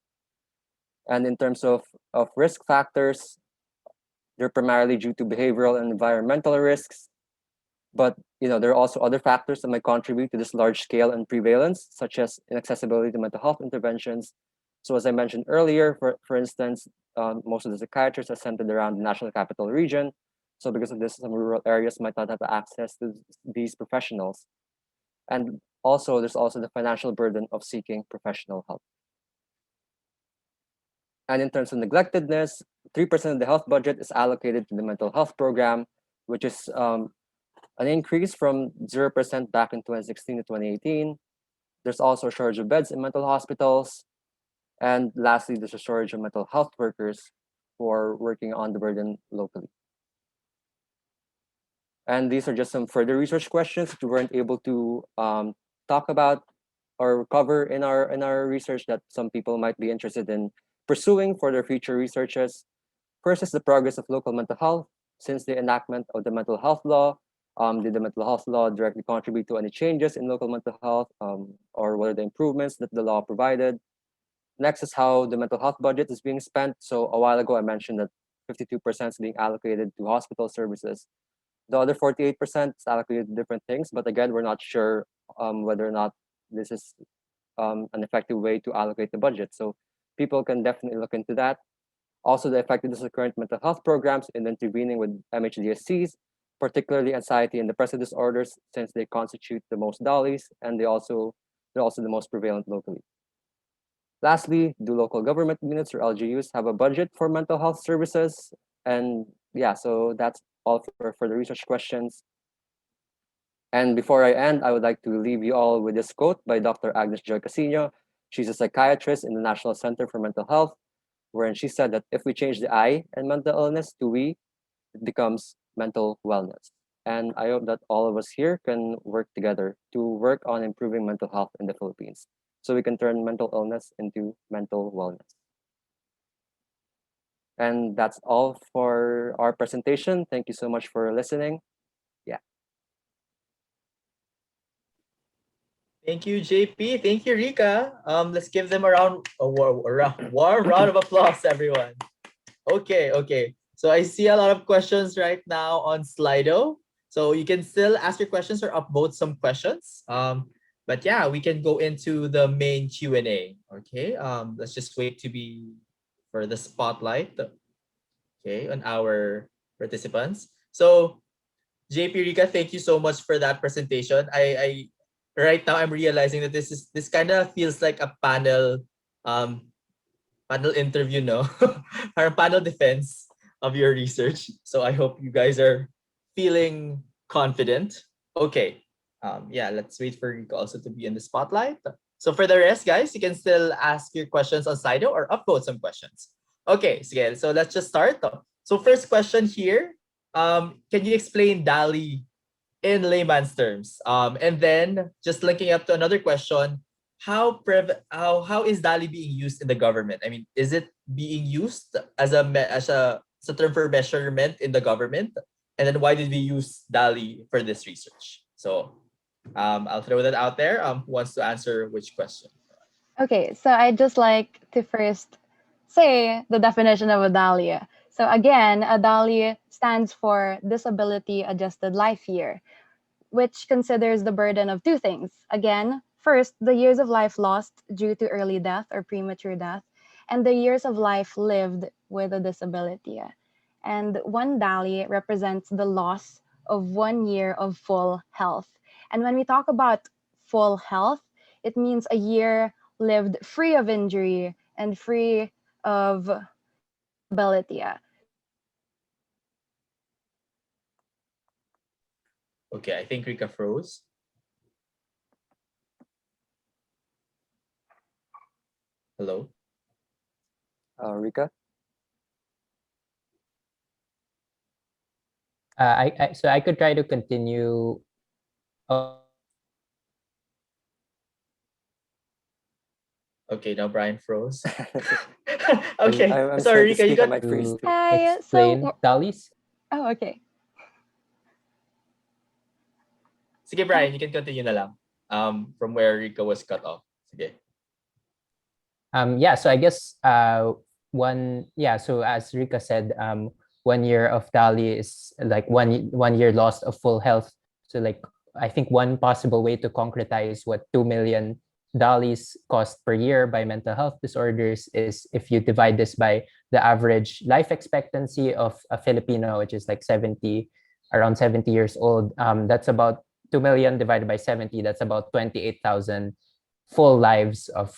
And in terms of risk factors, they're primarily due to behavioral and environmental risks. But there are also other factors that might contribute to this large scale and prevalence, such as inaccessibility to mental health interventions, So as I mentioned earlier, for instance, most of the psychiatrists are centered around the National Capital Region. So because of this, some rural areas might not have access to these professionals. And also, there's also the financial burden of seeking professional help. And in terms of neglectedness, 3% of the health budget is allocated to the mental health program, which is an increase from 0% back in 2016 to 2018. There's also a shortage of beds in mental hospitals. And lastly, there's a shortage of mental health workers who are working on the burden locally. And these are just some further research questions that we weren't able to talk about or cover in our research that some people might be interested in pursuing for their future researches. First is the progress of local mental health. Since the enactment of the mental health law, did the mental health law directly contribute to any changes in local mental health, or what are the improvements that the law provided? Next is how the mental health budget is being spent. So a while ago, I mentioned that 52% is being allocated to hospital services. The other 48% is allocated to different things, but again, we're not sure whether or not this is an effective way to allocate the budget. So people can definitely look into that. Also, the effectiveness of current mental health programs in intervening with MHDSCs, particularly anxiety and depressive disorders, since they constitute the most DALIs and they're also the most prevalent locally. Lastly, do local government units or LGUs have a budget for mental health services? And yeah, so that's all for the research questions. And before I end, I would like to leave you all with this quote by Dr. Agnes Joy Casino. She's a psychiatrist in the National Center for Mental Health, wherein she said that if we change the I in mental illness to we, it becomes mental wellness. And I hope that all of us here can work together to work on improving mental health in the Philippines so we can turn mental illness into mental wellness. And that's all for our presentation. Thank you so much for listening. Yeah. Thank you, JP. Thank you, Rika. Let's give them a warm round of applause, everyone. Okay. So I see a lot of questions right now on Slido. So you can still ask your questions or upvote some questions. But yeah, we can go into the main Q&A. Okay. Let's just wait to be for the spotlight. Okay, on our participants. So JP, Rika, thank you so much for that presentation. I right now I'm realizing that this kind of feels like a panel interview, no? Or panel defense of your research. So I hope you guys are feeling confident. Okay. Yeah, let's wait for Rika also to be in the spotlight. So for the rest, guys, you can still ask your questions on Slido or upvote some questions. Okay, so let's just start. So first question here, can you explain DALI in layman's terms? And then just linking up to another question, how is DALI being used in the government? I mean, is it being used as a term for measurement in the government? And then why did we use DALI for this research? So I'll throw that out there. Who wants to answer which question? Okay, so I'd just like to first say the definition of a DALI. So again, a DALI stands for Disability Adjusted Life Year, which considers the burden of two things. Again, first, the years of life lost due to early death or premature death, and the years of life lived with a disability. And one DALI represents the loss of 1 year of full health. And when we talk about full health, it means a year lived free of injury and free of disability. Okay, I think Rika froze. Hello? Rika? So I could try to continue. Okay, now Brian froze. Okay, I'm sorry, scared to Rika, you speak, I got might freeze to too. Hi, explain so DALIs. oh, okay. Sige, Brian, you can continue na lang. From where Rika was cut off. Sige. Yeah, so I guess so as Rika said, 1 year of DALI is like one year lost of full health. So like I think one possible way to concretize what 2 million DALY's cost per year by mental health disorders is, if you divide this by the average life expectancy of a Filipino, which is like 70, around 70 years old, that's about 2 million divided by 70. That's about 28,000 full lives of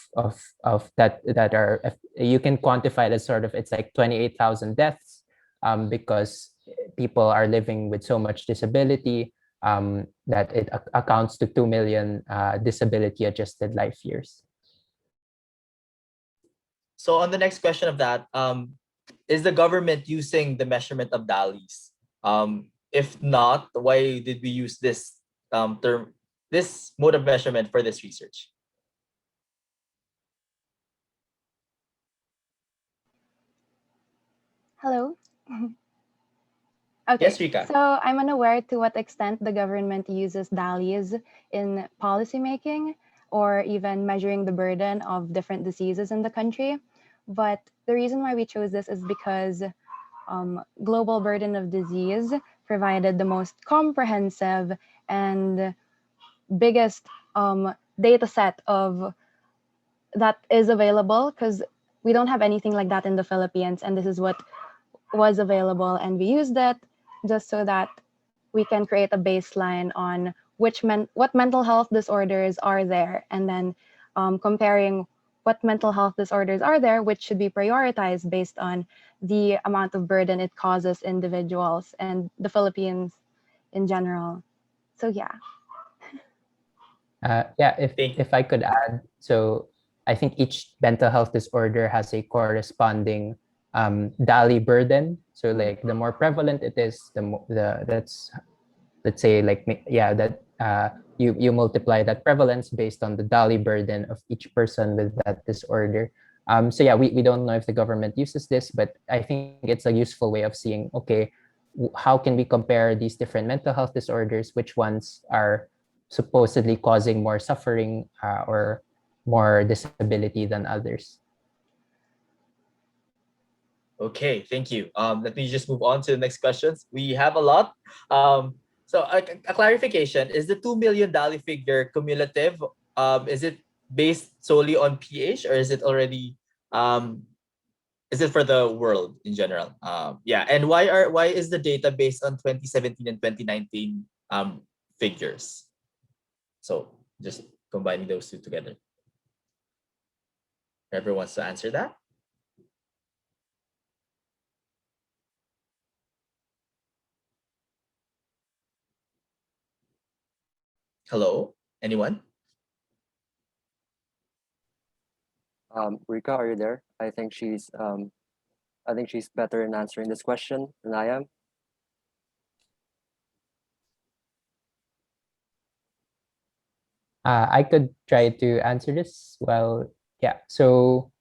that are, you can quantify it as sort of, it's like 28,000 deaths, because people are living with so much disability, that it accounts to 2 million disability adjusted life years. So on the next question of that, is the government using the measurement of DALYs? If not, why did we use this term, this mode of measurement for this research? Hello? Okay, Yes, Rika. so I'm unaware to what extent the government uses DALYs in policymaking or even measuring the burden of different diseases in the country. But the reason why we chose this is because global burden of disease provided the most comprehensive and biggest data set of that is available, because we don't have anything like that in the Philippines, and this is what was available, and we used it just so that we can create a baseline on what mental health disorders are there, and then comparing what mental health disorders are there, which should be prioritized based on the amount of burden it causes individuals and the Philippines in general. So yeah. Yeah, Thank you. if I could add, so I think each mental health disorder has a corresponding DALY burden. So like the more prevalent it is, that's, let's say, like, yeah, that you multiply that prevalence based on the DALY burden of each person with that disorder. So yeah, we don't know if the government uses this, but I think it's a useful way of seeing, okay, how can we compare these different mental health disorders, which ones are supposedly causing more suffering or more disability than others. Okay, thank you. Let me just move on to the next questions. We have a lot. So a clarification, is the 2 million DALY figure cumulative? Is it based solely on PH, or is it already is it for the world in general? Yeah, and why is the data based on 2017 and 2019 figures? So just combining those two together. Everyone wants to answer that? Hello? Anyone? Rika, are you there? I think she's better in answering this question than I am. I could try to answer this. Well, yeah. So,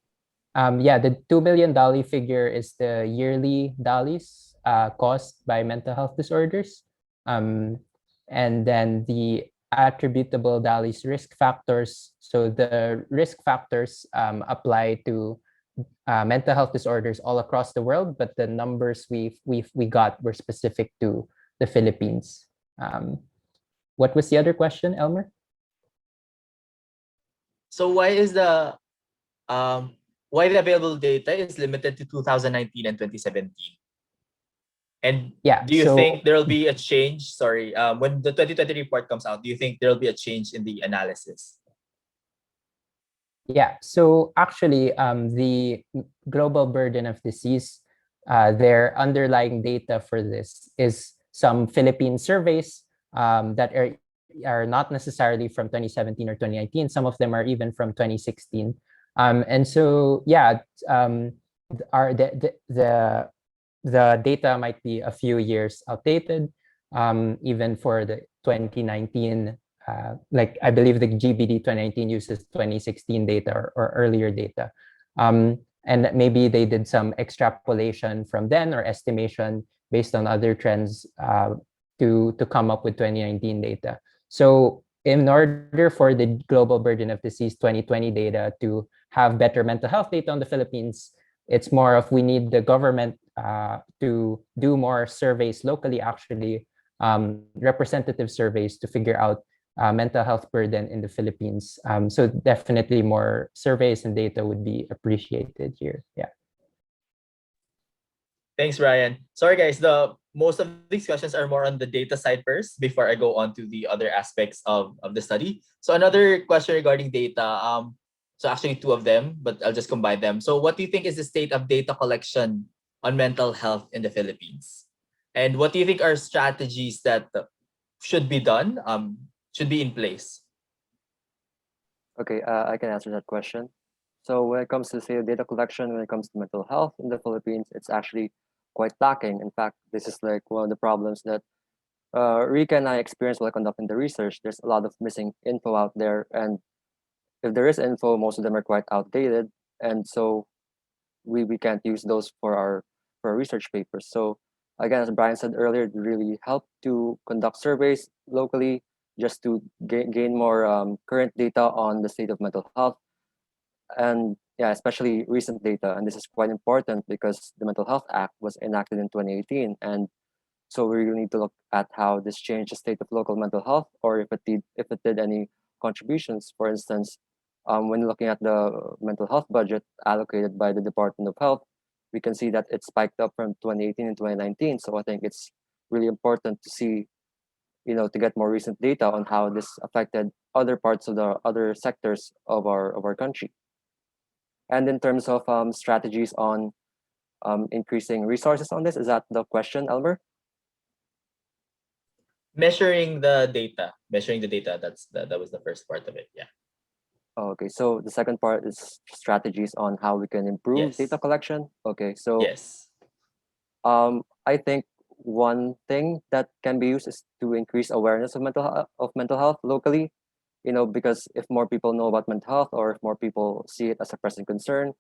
yeah, the $2 million DALY figure is the yearly DALYs caused by mental health disorders. And then the attributable DALYs risk factors. So the risk factors apply to mental health disorders all across the world, but the numbers we got were specific to the Philippines. What was the other question, Elmer? So why the available data is limited to 2019 and 2017? And Yeah, do you so think there will be a change? Sorry, when the 2020 report comes out, do you think there will be a change in the analysis? yeah, so actually, the global burden of disease, their underlying data for this is some Philippine surveys that are not necessarily from 2017 or 2019. Some of them are even from 2016. And so, yeah, our the data might be a few years outdated, even for the 2019. Like I believe the GBD 2019 uses 2016 data or earlier data. And maybe they did some extrapolation from then or estimation based on other trends to come up with 2019 data. So in order for the global burden of disease 2020 data to have better mental health data on the Philippines, it's more of we need the government to do more surveys locally, actually, representative surveys to figure out mental health burden in the Philippines. So definitely more surveys and data would be appreciated here. Yeah. Thanks, Ryan. Sorry, guys. The most of these questions are more on the data side first before I go on to the other aspects of the study. So another question regarding data. So actually two of them, but I'll just combine them. So what do you think is the state of data collection on mental health in the Philippines? And what do you think are strategies that should be done, should be in place? Okay, I can answer that question. So when it comes to say data collection, when it comes to mental health in the Philippines, it's actually quite lacking. In fact, this is like one of the problems that Rika and I experienced while conducting the research. There's a lot of missing info out there, and if there is info, most of them are quite outdated, and so we can't use those for our research papers. So again, as Brian said earlier, it really helped to conduct surveys locally just to gain more current data on the state of mental health, and yeah, especially recent data. And this is quite important because the Mental Health Act was enacted in 2018, and so we really need to look at how this changed the state of local mental health, or if it did any contributions. For instance, when looking at the mental health budget allocated by the Department of Health, we can see that it spiked up from 2018 and 2019. So I think it's really important to see, to get more recent data on how this affected other parts of the other sectors of our country. And in terms of strategies on increasing resources on this, is that the question, Elmer? Measuring the data. That was the first part of it. Yeah. Oh, okay, so the second part is strategies on how we can improve Yes. data collection. Okay, so Yes. I think one thing that can be used is to increase awareness of mental health locally. Because if more people know about mental health, or if more people see it as a pressing concern,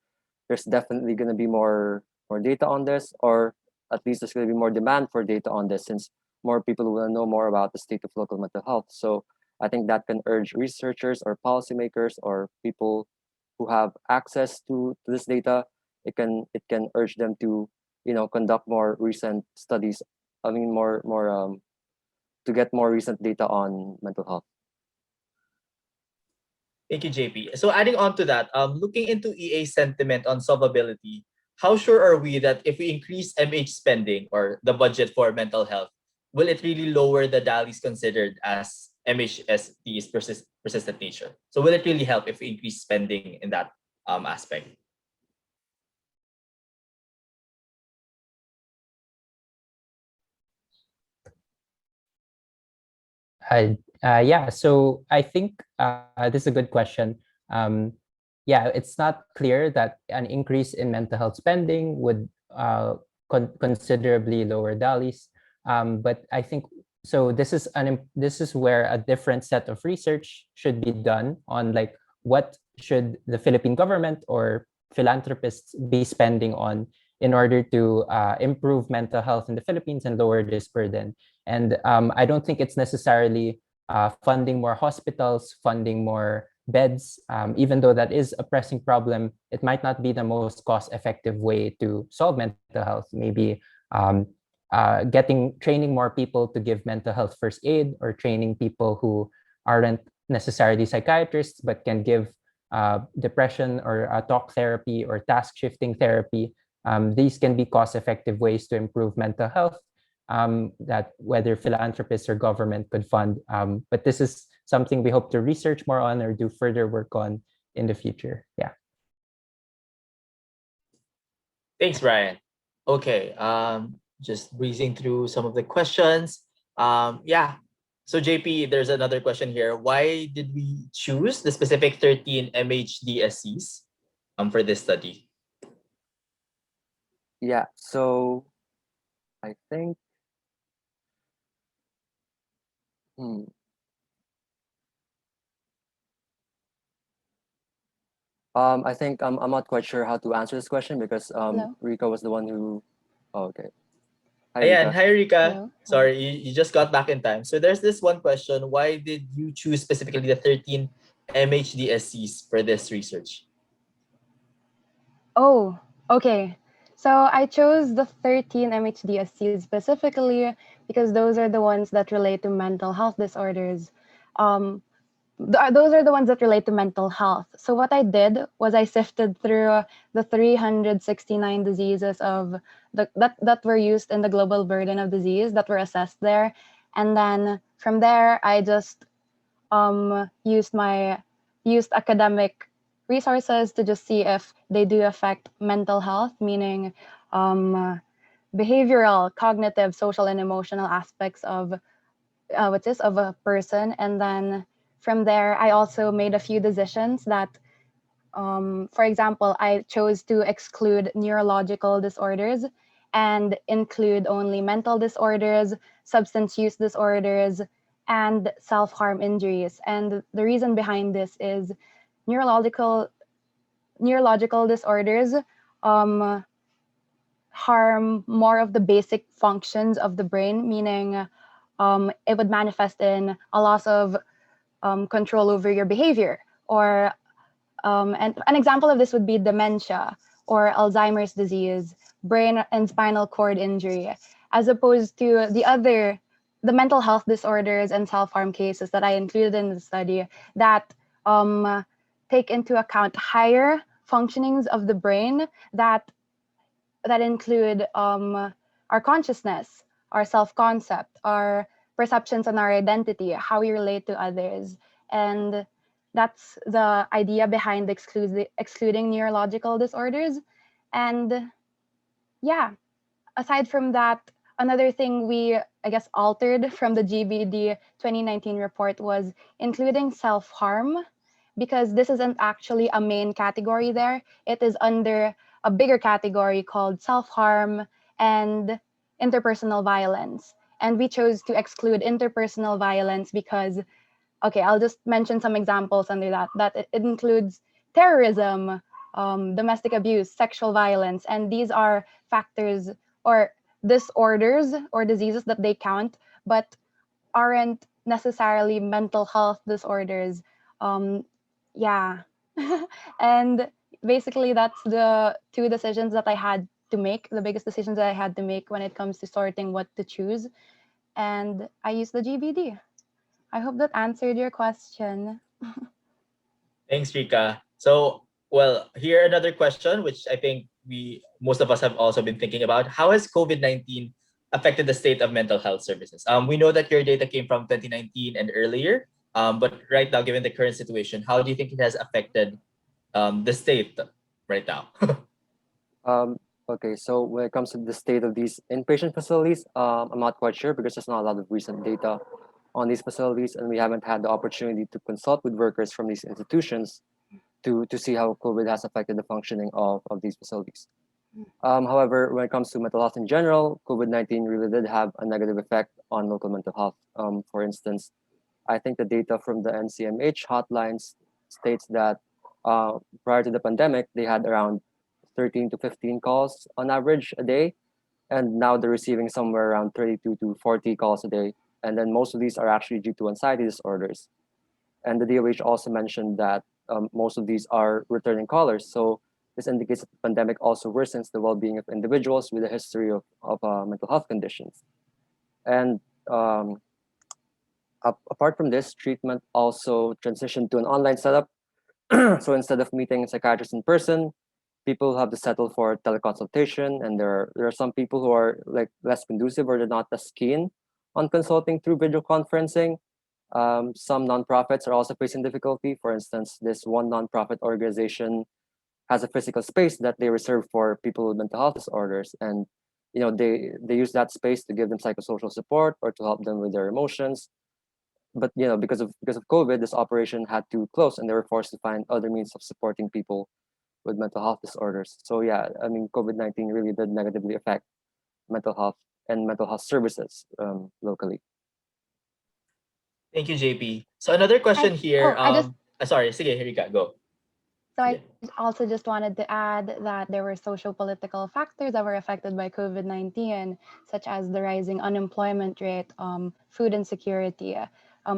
there's definitely going to be more data on this, or at least there's going to be more demand for data on this, since more people will know more about the state of local mental health. So I think that can urge researchers or policymakers or people who have access to this data. It can urge them to conduct more recent studies. I mean, more to get more recent data on mental health. Thank you, JP. So adding on to that, looking into EA sentiment on solvability, how sure are we that if we increase MH spending or the budget for mental health, will it really lower the DALYs considered as MHST's persistent nature? So will it really help if we increase spending in that aspect? Yeah, so I think this is a good question. Yeah, it's not clear that an increase in mental health spending would considerably lower DALYs. But I think so. This is where a different set of research should be done on, like, what should the Philippine government or philanthropists be spending on in order to improve mental health in the Philippines and lower this burden. And I don't think it's necessarily funding more hospitals, funding more beds, even though that is a pressing problem. It might not be the most cost-effective way to solve mental health. Maybe training more people to give mental health first aid, or training people who aren't necessarily psychiatrists but can give depression or talk therapy or task shifting therapy. These can be cost-effective ways to improve mental health that whether philanthropists or government could fund. But this is something we hope to research more on or do further work on in the future. Yeah. Thanks, Brian. Okay, just breezing through some of the questions. Yeah. So JP, there's another question here. Why did we choose the specific 13 MHDSCs for this study? Yeah, so I think hmm, I think I'm not quite sure how to answer this question because Hello? Rika was the one who. Oh, okay. Hi, Ayan, Rika. hi Rika. Hello? Hi. Sorry, you just got back in time. So there's this one question. Why did you choose specifically the 13 MHDSCs for this research? Oh, okay. So I chose the 13 MHDSCs specifically because those are the ones that relate to mental health disorders. um, those are the ones that relate to mental health. So what I did was I sifted through the 369 diseases of that were used in the global burden of disease that were assessed there, and then from there I just used academic resources to just see if they do affect mental health, meaning behavioral, cognitive, social, and emotional aspects of of a person. And then from there, I also made a few decisions that, for example, I chose to exclude neurological disorders and include only mental disorders, substance use disorders, and self harm injuries. And the reason behind this is neurological neurological disorders um, harm more of the basic functions of the brain, meaning it would manifest in a loss of control over your behavior. Or and an example of this would be dementia or Alzheimer's disease, brain and spinal cord injury, as opposed to the mental health disorders and self-harm cases that I included in the study that take into account higher functionings of the brain that include our consciousness, our self-concept, our perceptions on our identity, how we relate to others. And that's the idea behind excluding neurological disorders. And yeah, aside from that, another thing we, I guess, altered from the GBD 2019 report was including self harm, because this isn't actually a main category there. It is under a bigger category called self harm and interpersonal violence. And we chose to exclude interpersonal violence because, okay, I'll just mention some examples under that. It includes terrorism, domestic abuse, sexual violence, and these are factors or disorders or diseases that they count, but aren't necessarily mental health disorders. Um, yeah. And basically, that's the two decisions that I had to make, the biggest decisions that I had to make when it comes to sorting what to choose. And I used the GBD. I hope that answered your question. Thanks, Rika. So, well, here another question, which I think we most of us have also been thinking about. How has COVID-19 affected the state of mental health services? We know that your data came from 2019 and earlier, but right now, given the current situation, how do you think it has affected the state right now? Okay, so when it comes to the state of these inpatient facilities, I'm not quite sure because there's not a lot of recent data on these facilities, and we haven't had the opportunity to consult with workers from these institutions to see how COVID has affected the functioning of these facilities. However, when it comes to mental health in general, COVID-19 really did have a negative effect on local mental health. For instance, I think the data from the NCMH hotlines states that prior to the pandemic, they had around 13 to 15 calls on average a day, and now they're receiving somewhere around 32 to 40 calls a day. And then most of these are actually due to anxiety disorders. And the DOH also mentioned that most of these are returning callers. So this indicates that the pandemic also worsens the well-being of individuals with a history of mental health conditions. And apart from this, treatment also transitioned to an online setup. So instead of meeting psychiatrists in person, people have to settle for teleconsultation, and there are some people who are like less conducive or they're not as keen on consulting through video conferencing. Some nonprofits are also facing difficulty. For instance, this one nonprofit organization has a physical space that they reserve for people with mental health disorders, and they use that space to give them psychosocial support or to help them with their emotions. But because of COVID, this operation had to close, and they were forced to find other means of supporting people with mental health disorders. So yeah, I mean, COVID-19 really did negatively affect mental health and mental health services locally. Thank you, JP. So another question here. I just Sorry, sige, here you go. So Sige. I also just wanted to add that there were social political factors that were affected by COVID-19, such as the rising unemployment rate, food insecurity,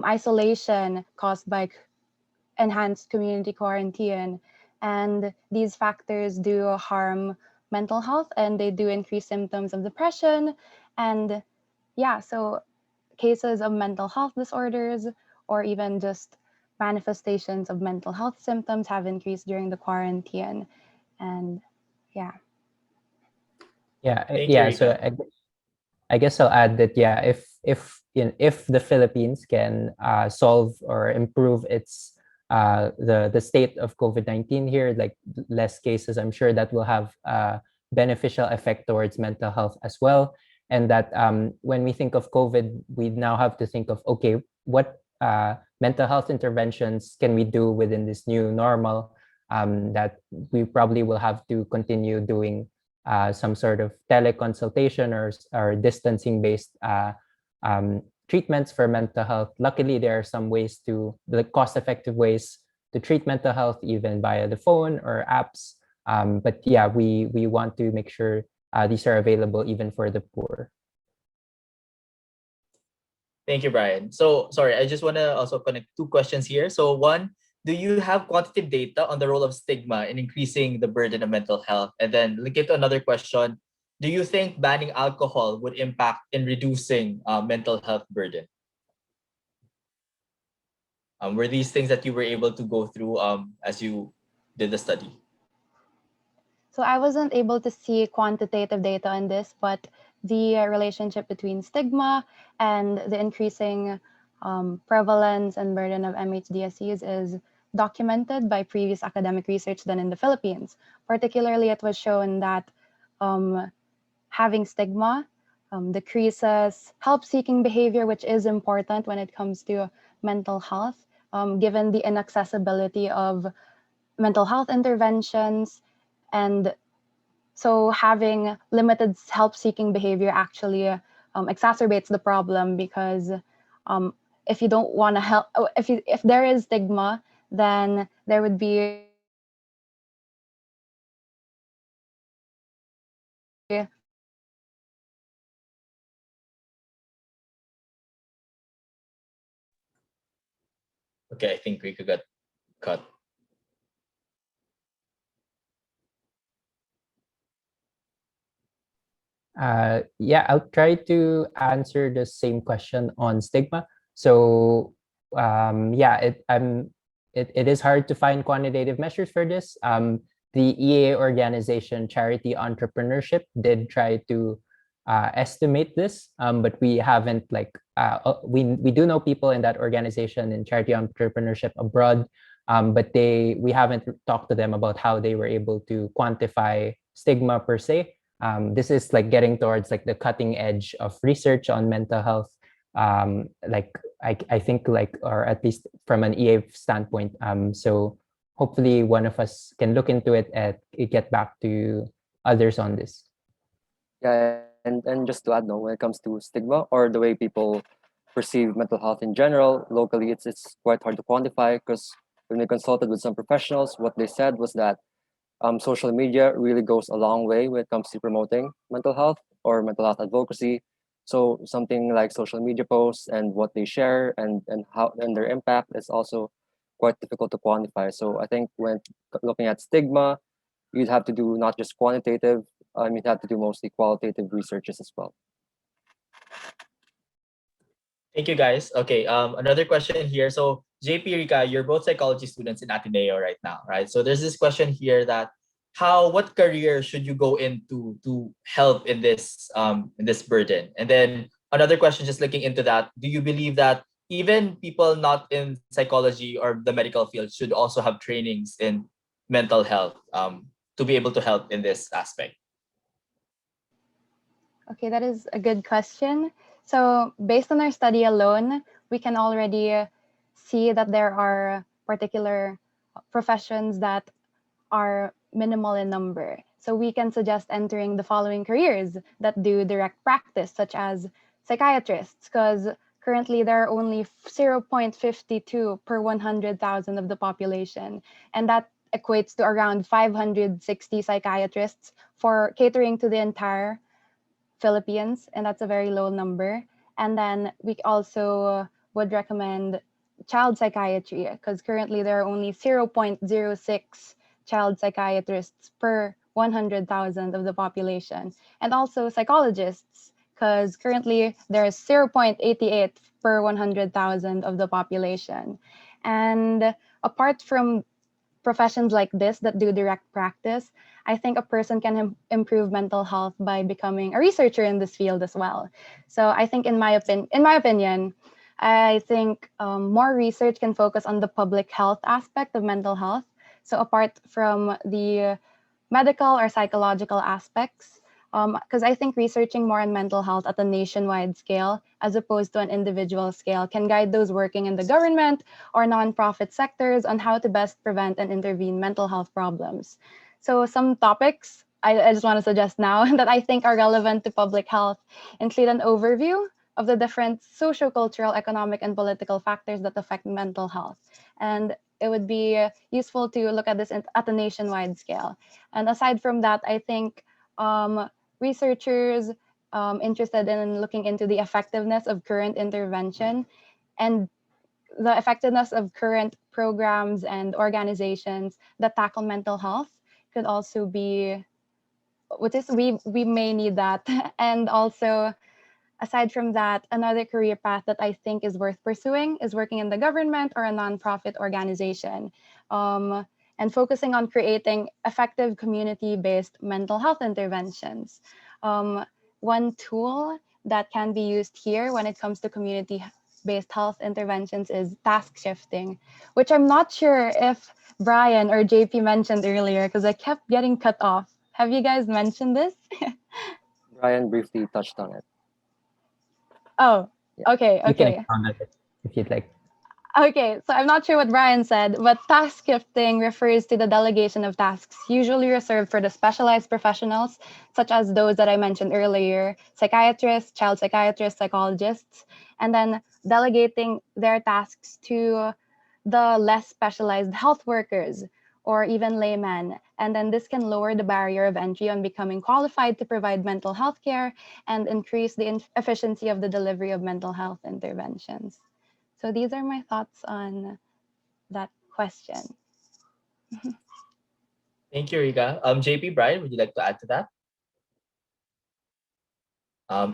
isolation caused by enhanced community quarantine. And these factors do harm mental health, and they do increase symptoms of depression. And yeah, so cases of mental health disorders or even just manifestations of mental health symptoms have increased during the quarantine. And yeah. Thank you, Yeah. So Rika. I guess I'll add that if the Philippines can solve or improve its the state of COVID-19 here, like less cases, I'm sure that will have a beneficial effect towards mental health as well. And that when we think of COVID, we now have to think of, okay, what mental health interventions can we do within this new normal, that we probably will have to continue doing some sort of teleconsultation or distancing based treatments for mental health. Luckily, there are some ways the cost effective ways to treat mental health, even via the phone or apps. But yeah, we want to make sure these are available even for the poor. Thank you, Brian. So, sorry, I just want to also connect two questions here. So, one, do you have quantitative data on the role of stigma in increasing the burden of mental health? And then link it to another question. Do you think banning alcohol would impact in reducing mental health burden? Were these things that you were able to go through as you did the study? So I wasn't able to see quantitative data on this, but the relationship between stigma and the increasing prevalence and burden of MHDSEs is documented by previous academic research done in the Philippines. Particularly, it was shown that having stigma decreases help-seeking behavior, which is important when it comes to mental health, given the inaccessibility of mental health interventions. And so having limited help-seeking behavior actually exacerbates the problem, because if you don't want to help, if there is stigma, then there would be Okay, I think Rika got cut. Yeah, I'll try to answer the same question on stigma. So yeah, it is hard to find quantitative measures for this. The EA organization Charity Entrepreneurship did try to estimate this, but we haven't we do know people in that organization in Charity Entrepreneurship abroad, but we haven't talked to them about how they were able to quantify stigma per se. This is like getting towards like the cutting edge of research on mental health. I think or at least from an EA standpoint. So hopefully one of us can look into it and get back to others on this. Yeah, and just to add, no, when it comes to stigma or the way people perceive mental health in general, locally, it's quite hard to quantify, because when we consulted with some professionals, what they said was that social media really goes a long way when it comes to promoting mental health or mental health advocacy. So something like social media posts and what they share and how and their impact is also quite difficult to quantify. So I think when looking at stigma, you'd have to do not just quantitative, you'd have to do mostly qualitative researches as well. Thank you, guys. Okay, another question here. So, JP, Rika, you're both psychology students in Ateneo right now, right? So there's this question here that what career should you go into to help in this burden? And then another question, just looking into that, do you believe that even people not in psychology or the medical field should also have trainings in mental health to be able to help in this aspect? Okay, that is a good question. So based on our study alone, we can already see that there are particular professions that are minimal in number. So we can suggest entering the following careers that do direct practice, such as psychiatrists, because currently there are only 0.52 per 100,000 of the population. And that equates to around 560 psychiatrists for catering to the entire Philippines, and that's a very low number. And then we also would recommend child psychiatry, because currently there are only 0.06 child psychiatrists per 100,000 of the population. And also psychologists, because currently there's 0.88 per 100,000 of the population. And apart from professions like this that do direct practice, I think a person can improve mental health by becoming a researcher in this field as well. So I think, in my opinion, I think more research can focus on the public health aspect of mental health. So apart from the medical or psychological aspects, because I think researching more on mental health at a nationwide scale as opposed to an individual scale can guide those working in the government or nonprofit sectors on how to best prevent and intervene mental health problems. So some topics I just want to suggest now that I think are relevant to public health include an overview of the different socio-cultural, economic, and political factors that affect mental health. And it would be useful to look at this at a nationwide scale. And aside from that, I think researchers interested in looking into the effectiveness of current intervention and the effectiveness of current programs and organizations that tackle mental health could also be what is we may need that. And also, aside from that, another career path that I think is worth pursuing is working in the government or a nonprofit organization, and focusing on creating effective community-based mental health interventions. One tool that can be used here when it comes to community-based health interventions is task shifting, which I'm not sure if Brian or JP mentioned earlier because I kept getting cut off. Have you guys mentioned this? Brian briefly touched on it. Oh, Yeah. okay, You can okay. expound on it if you'd like. Okay, so I'm not sure what Brian said, but task shifting refers to the delegation of tasks usually reserved for the specialized professionals, such as those that I mentioned earlier, psychiatrists, child psychiatrists, psychologists, and then delegating their tasks to the less specialized health workers or even laymen. And then this can lower the barrier of entry on becoming qualified to provide mental health care and increase the efficiency of the delivery of mental health interventions. So these are my thoughts on that question. Thank you, Rika. JP, Brian, would you like to add to that?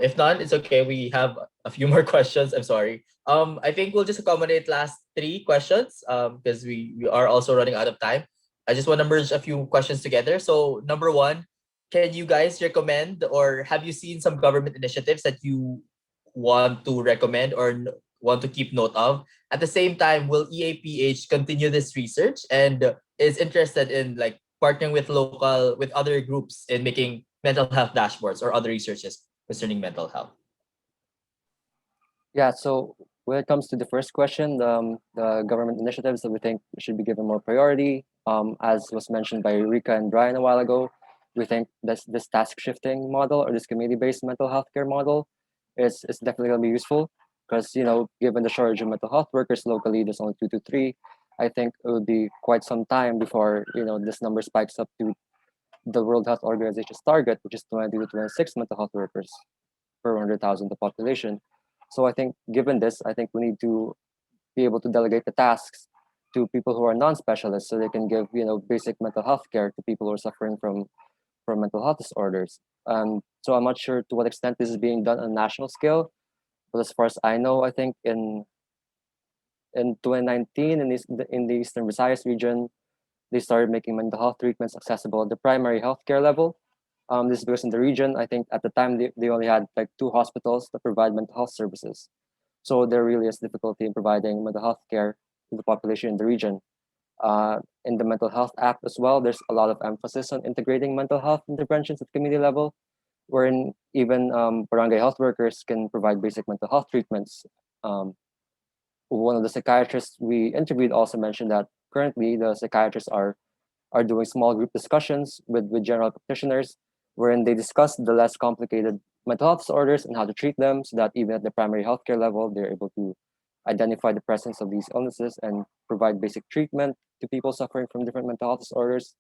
If not, it's okay. We have a few more questions. I'm sorry. I think we'll just accommodate last three questions because we are also running out of time. I just want to merge a few questions together. So number one, can you guys recommend or have you seen some government initiatives that you want to recommend or want to keep note of? At the same time, will EAPH continue this research and is interested in like partnering with other groups in making mental health dashboards or other researches concerning mental health? Yeah, so when it comes to the first question, the government initiatives that we think should be given more priority, as was mentioned by Rika and Brian a while ago, we think this task shifting model or this community-based mental health care model is definitely going to be useful because, given the shortage of mental health workers locally, there's only 2 to 3. I think it would be quite some time before, this number spikes up to the World Health Organization's target, which is 20 to 26 mental health workers per 100,000 the population. So I think given this, I think we need to be able to delegate the tasks to people who are non-specialists so they can give, basic mental health care to people who are suffering from mental health disorders. So I'm not sure to what extent this is being done on a national scale, but as far as I know, I think in 2019 in the Eastern Visayas region, they started making mental health treatments accessible at the primary healthcare level. This is because in the region, I think at the time they only had like 2 hospitals that provide mental health services. So there really is difficulty in providing mental health care to the population in the region. In the mental health act as well, there's a lot of emphasis on integrating mental health interventions at community level, wherein even barangay health workers can provide basic mental health treatments. One of the psychiatrists we interviewed also mentioned that currently the psychiatrists are doing small group discussions with general practitioners wherein they discuss the less complicated mental health disorders and how to treat them so that even at the primary healthcare level, they're able to identify the presence of these illnesses and provide basic treatment to people suffering from different mental health disorders.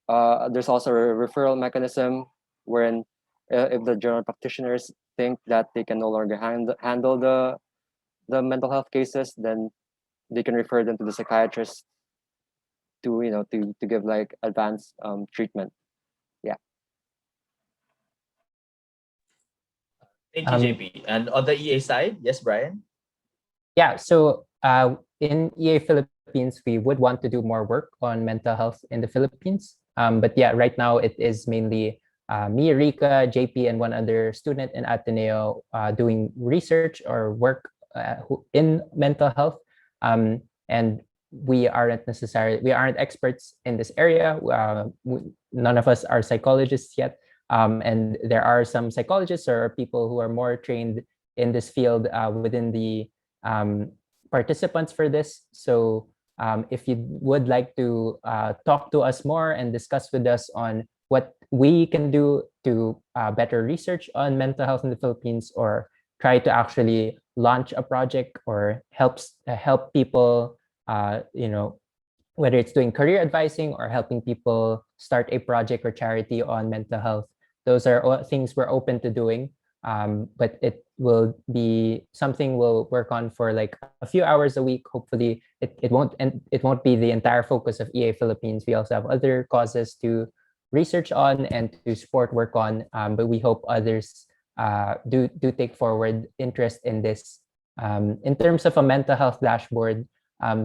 There's also a referral mechanism wherein if the general practitioners think that they can no longer handle the mental health cases, then they can refer them to the psychiatrist to give like advanced treatment. Yeah. Thank you, JP. And on the EA side, yes, Brian? Yeah, so in EA Philippines, we would want to do more work on mental health in the Philippines. But yeah, right now it is mainly me, Rika, JP, and one other student in Ateneo doing research or work in mental health. And we aren't experts in this area. None of us are psychologists yet. And there are some psychologists or people who are more trained in this field within the um, participants for this. So if you would like to talk to us more and discuss with us on what we can do to better research on mental health in the Philippines, or try to actually launch a project or help people, whether it's doing career advising or helping people start a project or charity on mental health, those are all things we're open to doing. But it will be something we'll work on for like a few hours a week. Hopefully, it won't be the entire focus of EA Philippines. We also have other causes to research on and to support work on. But we hope others do take forward interest in this. In terms of a mental health dashboard,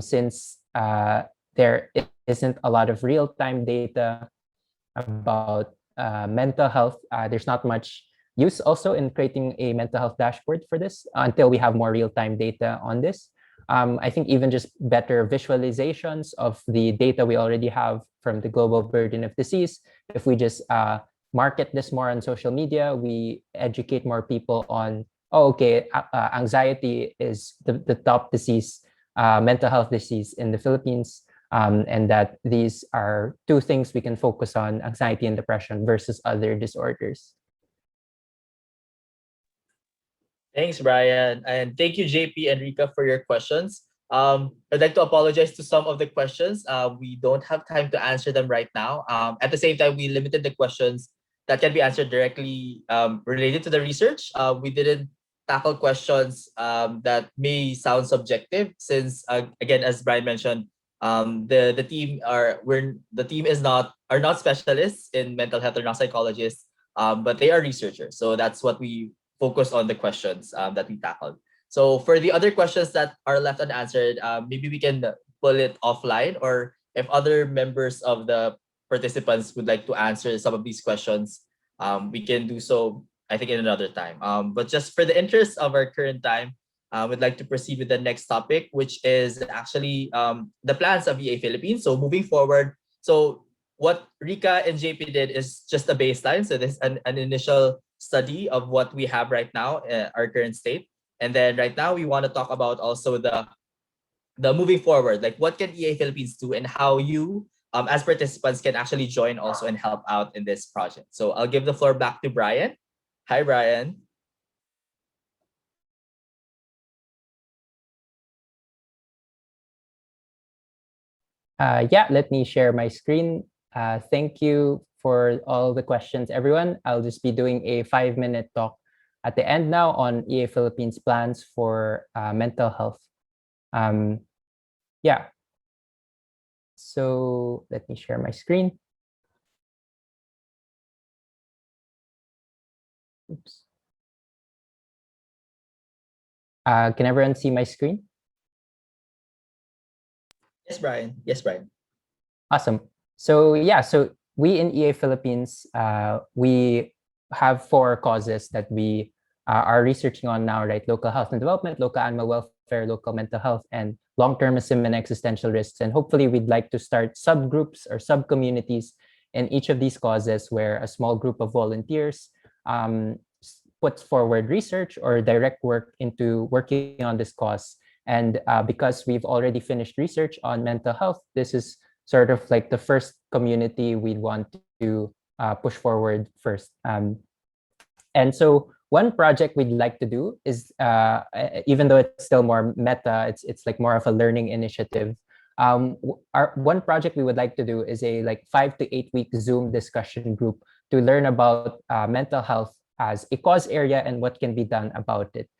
since there isn't a lot of real-time data about mental health, there's not much use also in creating a mental health dashboard for this until we have more real-time data on this. I think even just better visualizations of the data we already have from the global burden of disease. If we just market this more on social media, we educate more people on, anxiety is the top disease, mental health disease in the Philippines. And that these are two things we can focus on, anxiety and depression versus other disorders. Thanks, Brian. And thank you, JP and Rika, for your questions. I'd like to apologize to some of the questions. We don't have time to answer them right now. At the same time, we limited the questions that can be answered directly related to the research. We didn't tackle questions that may sound subjective, since again, as Brian mentioned, the team are not specialists in mental health or not psychologists, but they are researchers. So that's what we focus on, the questions that we tackled. So for the other questions that are left unanswered, maybe we can pull it offline, or if other members of the participants would like to answer some of these questions, we can do so, I think, in another time. But just for the interest of our current time, we'd like to proceed with the next topic, which is actually the plans of EA Philippines. So moving forward, so what Rika and JP did is just a baseline. So this is an initial study of what we have right now, our current state. And then right now we want to talk about also the moving forward, like what can EA Philippines do and how you as participants can actually join also and help out in this project. So I'll give the floor back to Brian. Hi, Brian. Yeah, let me share my screen. Thank you for all the questions, everyone. I'll just be doing a 5-minute talk at the end now on EA Philippines plans for mental health. Yeah. So let me share my screen. Oops. Can everyone see my screen? Yes, Brian. Yes, Brian. Awesome. So yeah, so we in EA Philippines, we have 4 causes that we are researching on now, right? Local health and development, local animal welfare, local mental health, and long-termism and existential risks. And hopefully we'd like to start subgroups or sub-communities in each of these causes, where a small group of volunteers puts forward research or direct work into working on this cause. And because we've already finished research on mental health, this is sort of like the first community we'd want to push forward first. And so one project we'd like to do is, even though it's still more meta, it's like more of a learning initiative. Our one project we would like to do is a like 5 to 8 week Zoom discussion group to learn about mental health as a cause area and what can be done about it.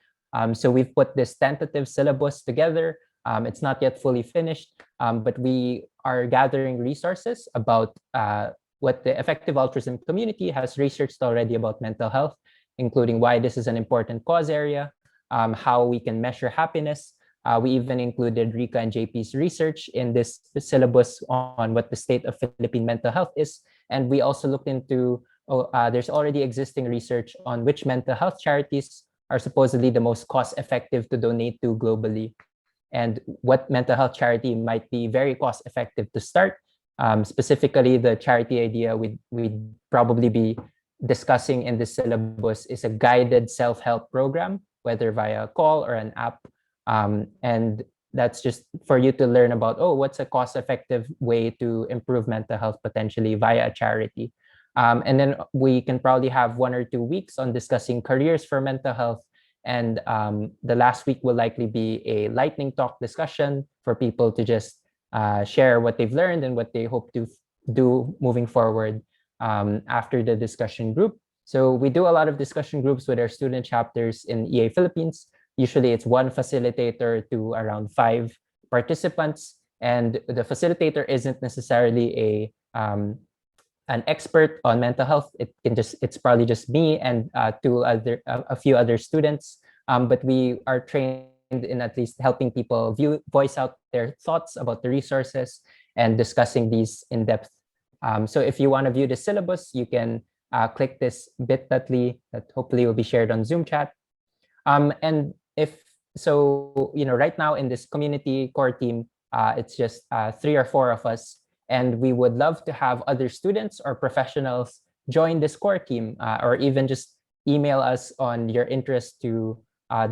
So we've put this tentative syllabus together. It's not yet fully finished, but we are gathering resources about what the effective altruism community has researched already about mental health. including why this is an important cause area, how we can measure happiness. We even included Rika and JP's research in this syllabus on what the state of Philippine mental health is. And we also looked into, there's already existing research on which mental health charities are supposedly the most cost-effective to donate to globally, and what mental health charity might be very cost-effective to start. Specifically, the charity idea we'd probably be discussing in this syllabus is a guided self-help program, whether via a call or an app. And that's just for you to learn about, what's a cost-effective way to improve mental health potentially via a charity. And then we can probably have 1 or 2 weeks on discussing careers for mental health. And the last week will likely be a lightning talk discussion for people to just share what they've learned and what they hope to do moving forward after the discussion group. So we do a lot of discussion groups with our student chapters in EA Philippines. Usually it's 1 facilitator to around 5 participants. And the facilitator isn't necessarily an expert on mental health. It's probably just me and a few other students. But we are trained in at least helping people voice out their thoughts about the resources and discussing these in depth. So if you want to view the syllabus, you can click this bit.ly that hopefully will be shared on Zoom chat. And if so, right now in this community core team, it's just 3 or 4 of us. And we would love to have other students or professionals join this core team, or even just email us on your interest to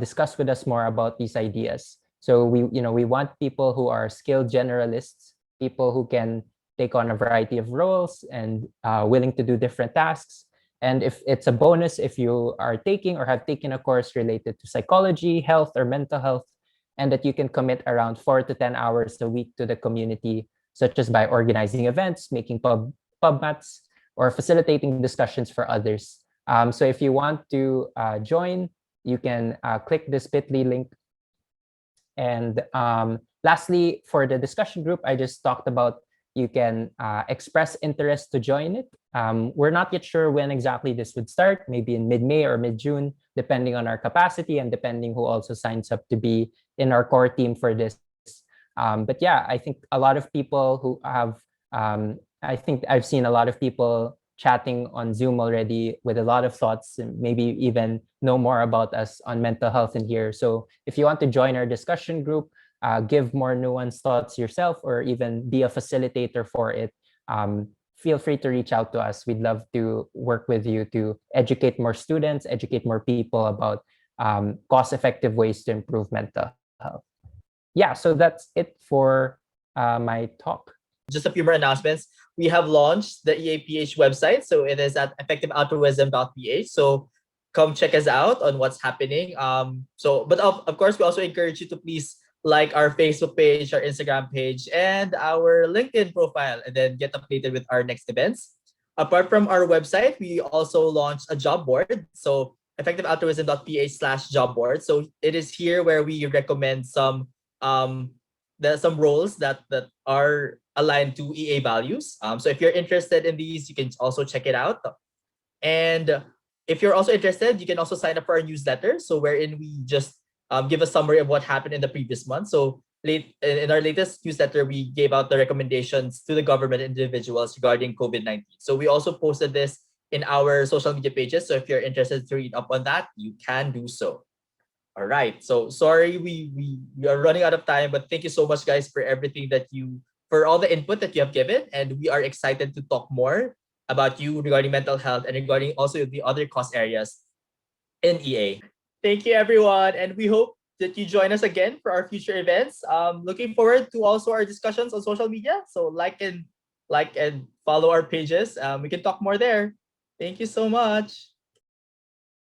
discuss with us more about these ideas. So we want people who are skilled generalists, people who can take on a variety of roles and willing to do different tasks. And if it's a bonus, if you are taking or have taken a course related to psychology, health, or mental health, and that you can commit around 4 to 10 hours a week to the community, such as by organizing events, making pub mats, or facilitating discussions for others. So if you want to join, you can click this bit.ly link. And lastly, for the discussion group, I just talked about, you can express interest to join it. We're not yet sure when exactly this would start, maybe in mid-May or mid-June, depending on our capacity and depending who also signs up to be in our core team for this. But yeah, I think a lot of people who have, I think I've seen a lot of people chatting on Zoom already with a lot of thoughts and maybe even know more about us on mental health in here. So if you want to join our discussion group, give more nuanced thoughts yourself, or even be a facilitator for it, feel free to reach out to us. We'd love to work with you to educate more students, educate more people about cost-effective ways to improve mental health. Yeah, so that's it for my talk. Just a few more announcements. We have launched the EAPH website. So it is at effectivealtruism.ph. So come check us out on what's happening. But of course, we also encourage you to please like our Facebook page, our Instagram page, and our LinkedIn profile, and then get updated with our next events. Apart from our website, we also launched a job board. So effectivealtruism.ph/job board. So it is here where we recommend some roles that are aligned to EA values. So if you're interested in these, you can also check it out. And if you're also interested, you can also sign up for our newsletter. So wherein we just give a summary of what happened in the previous month. So in our latest newsletter, we gave out the recommendations to the government and individuals regarding COVID-19. So we also posted this in our social media pages. So if you're interested to read up on that, you can do so. All right. So sorry, we are running out of time, but thank you so much, guys, for everything for all the input that you have given. And we are excited to talk more about you regarding mental health and regarding also the other cost areas in EA. Thank you, everyone. And we hope that you join us again for our future events. Looking forward to also our discussions on social media. So like and follow our pages. We can talk more there. Thank you so much.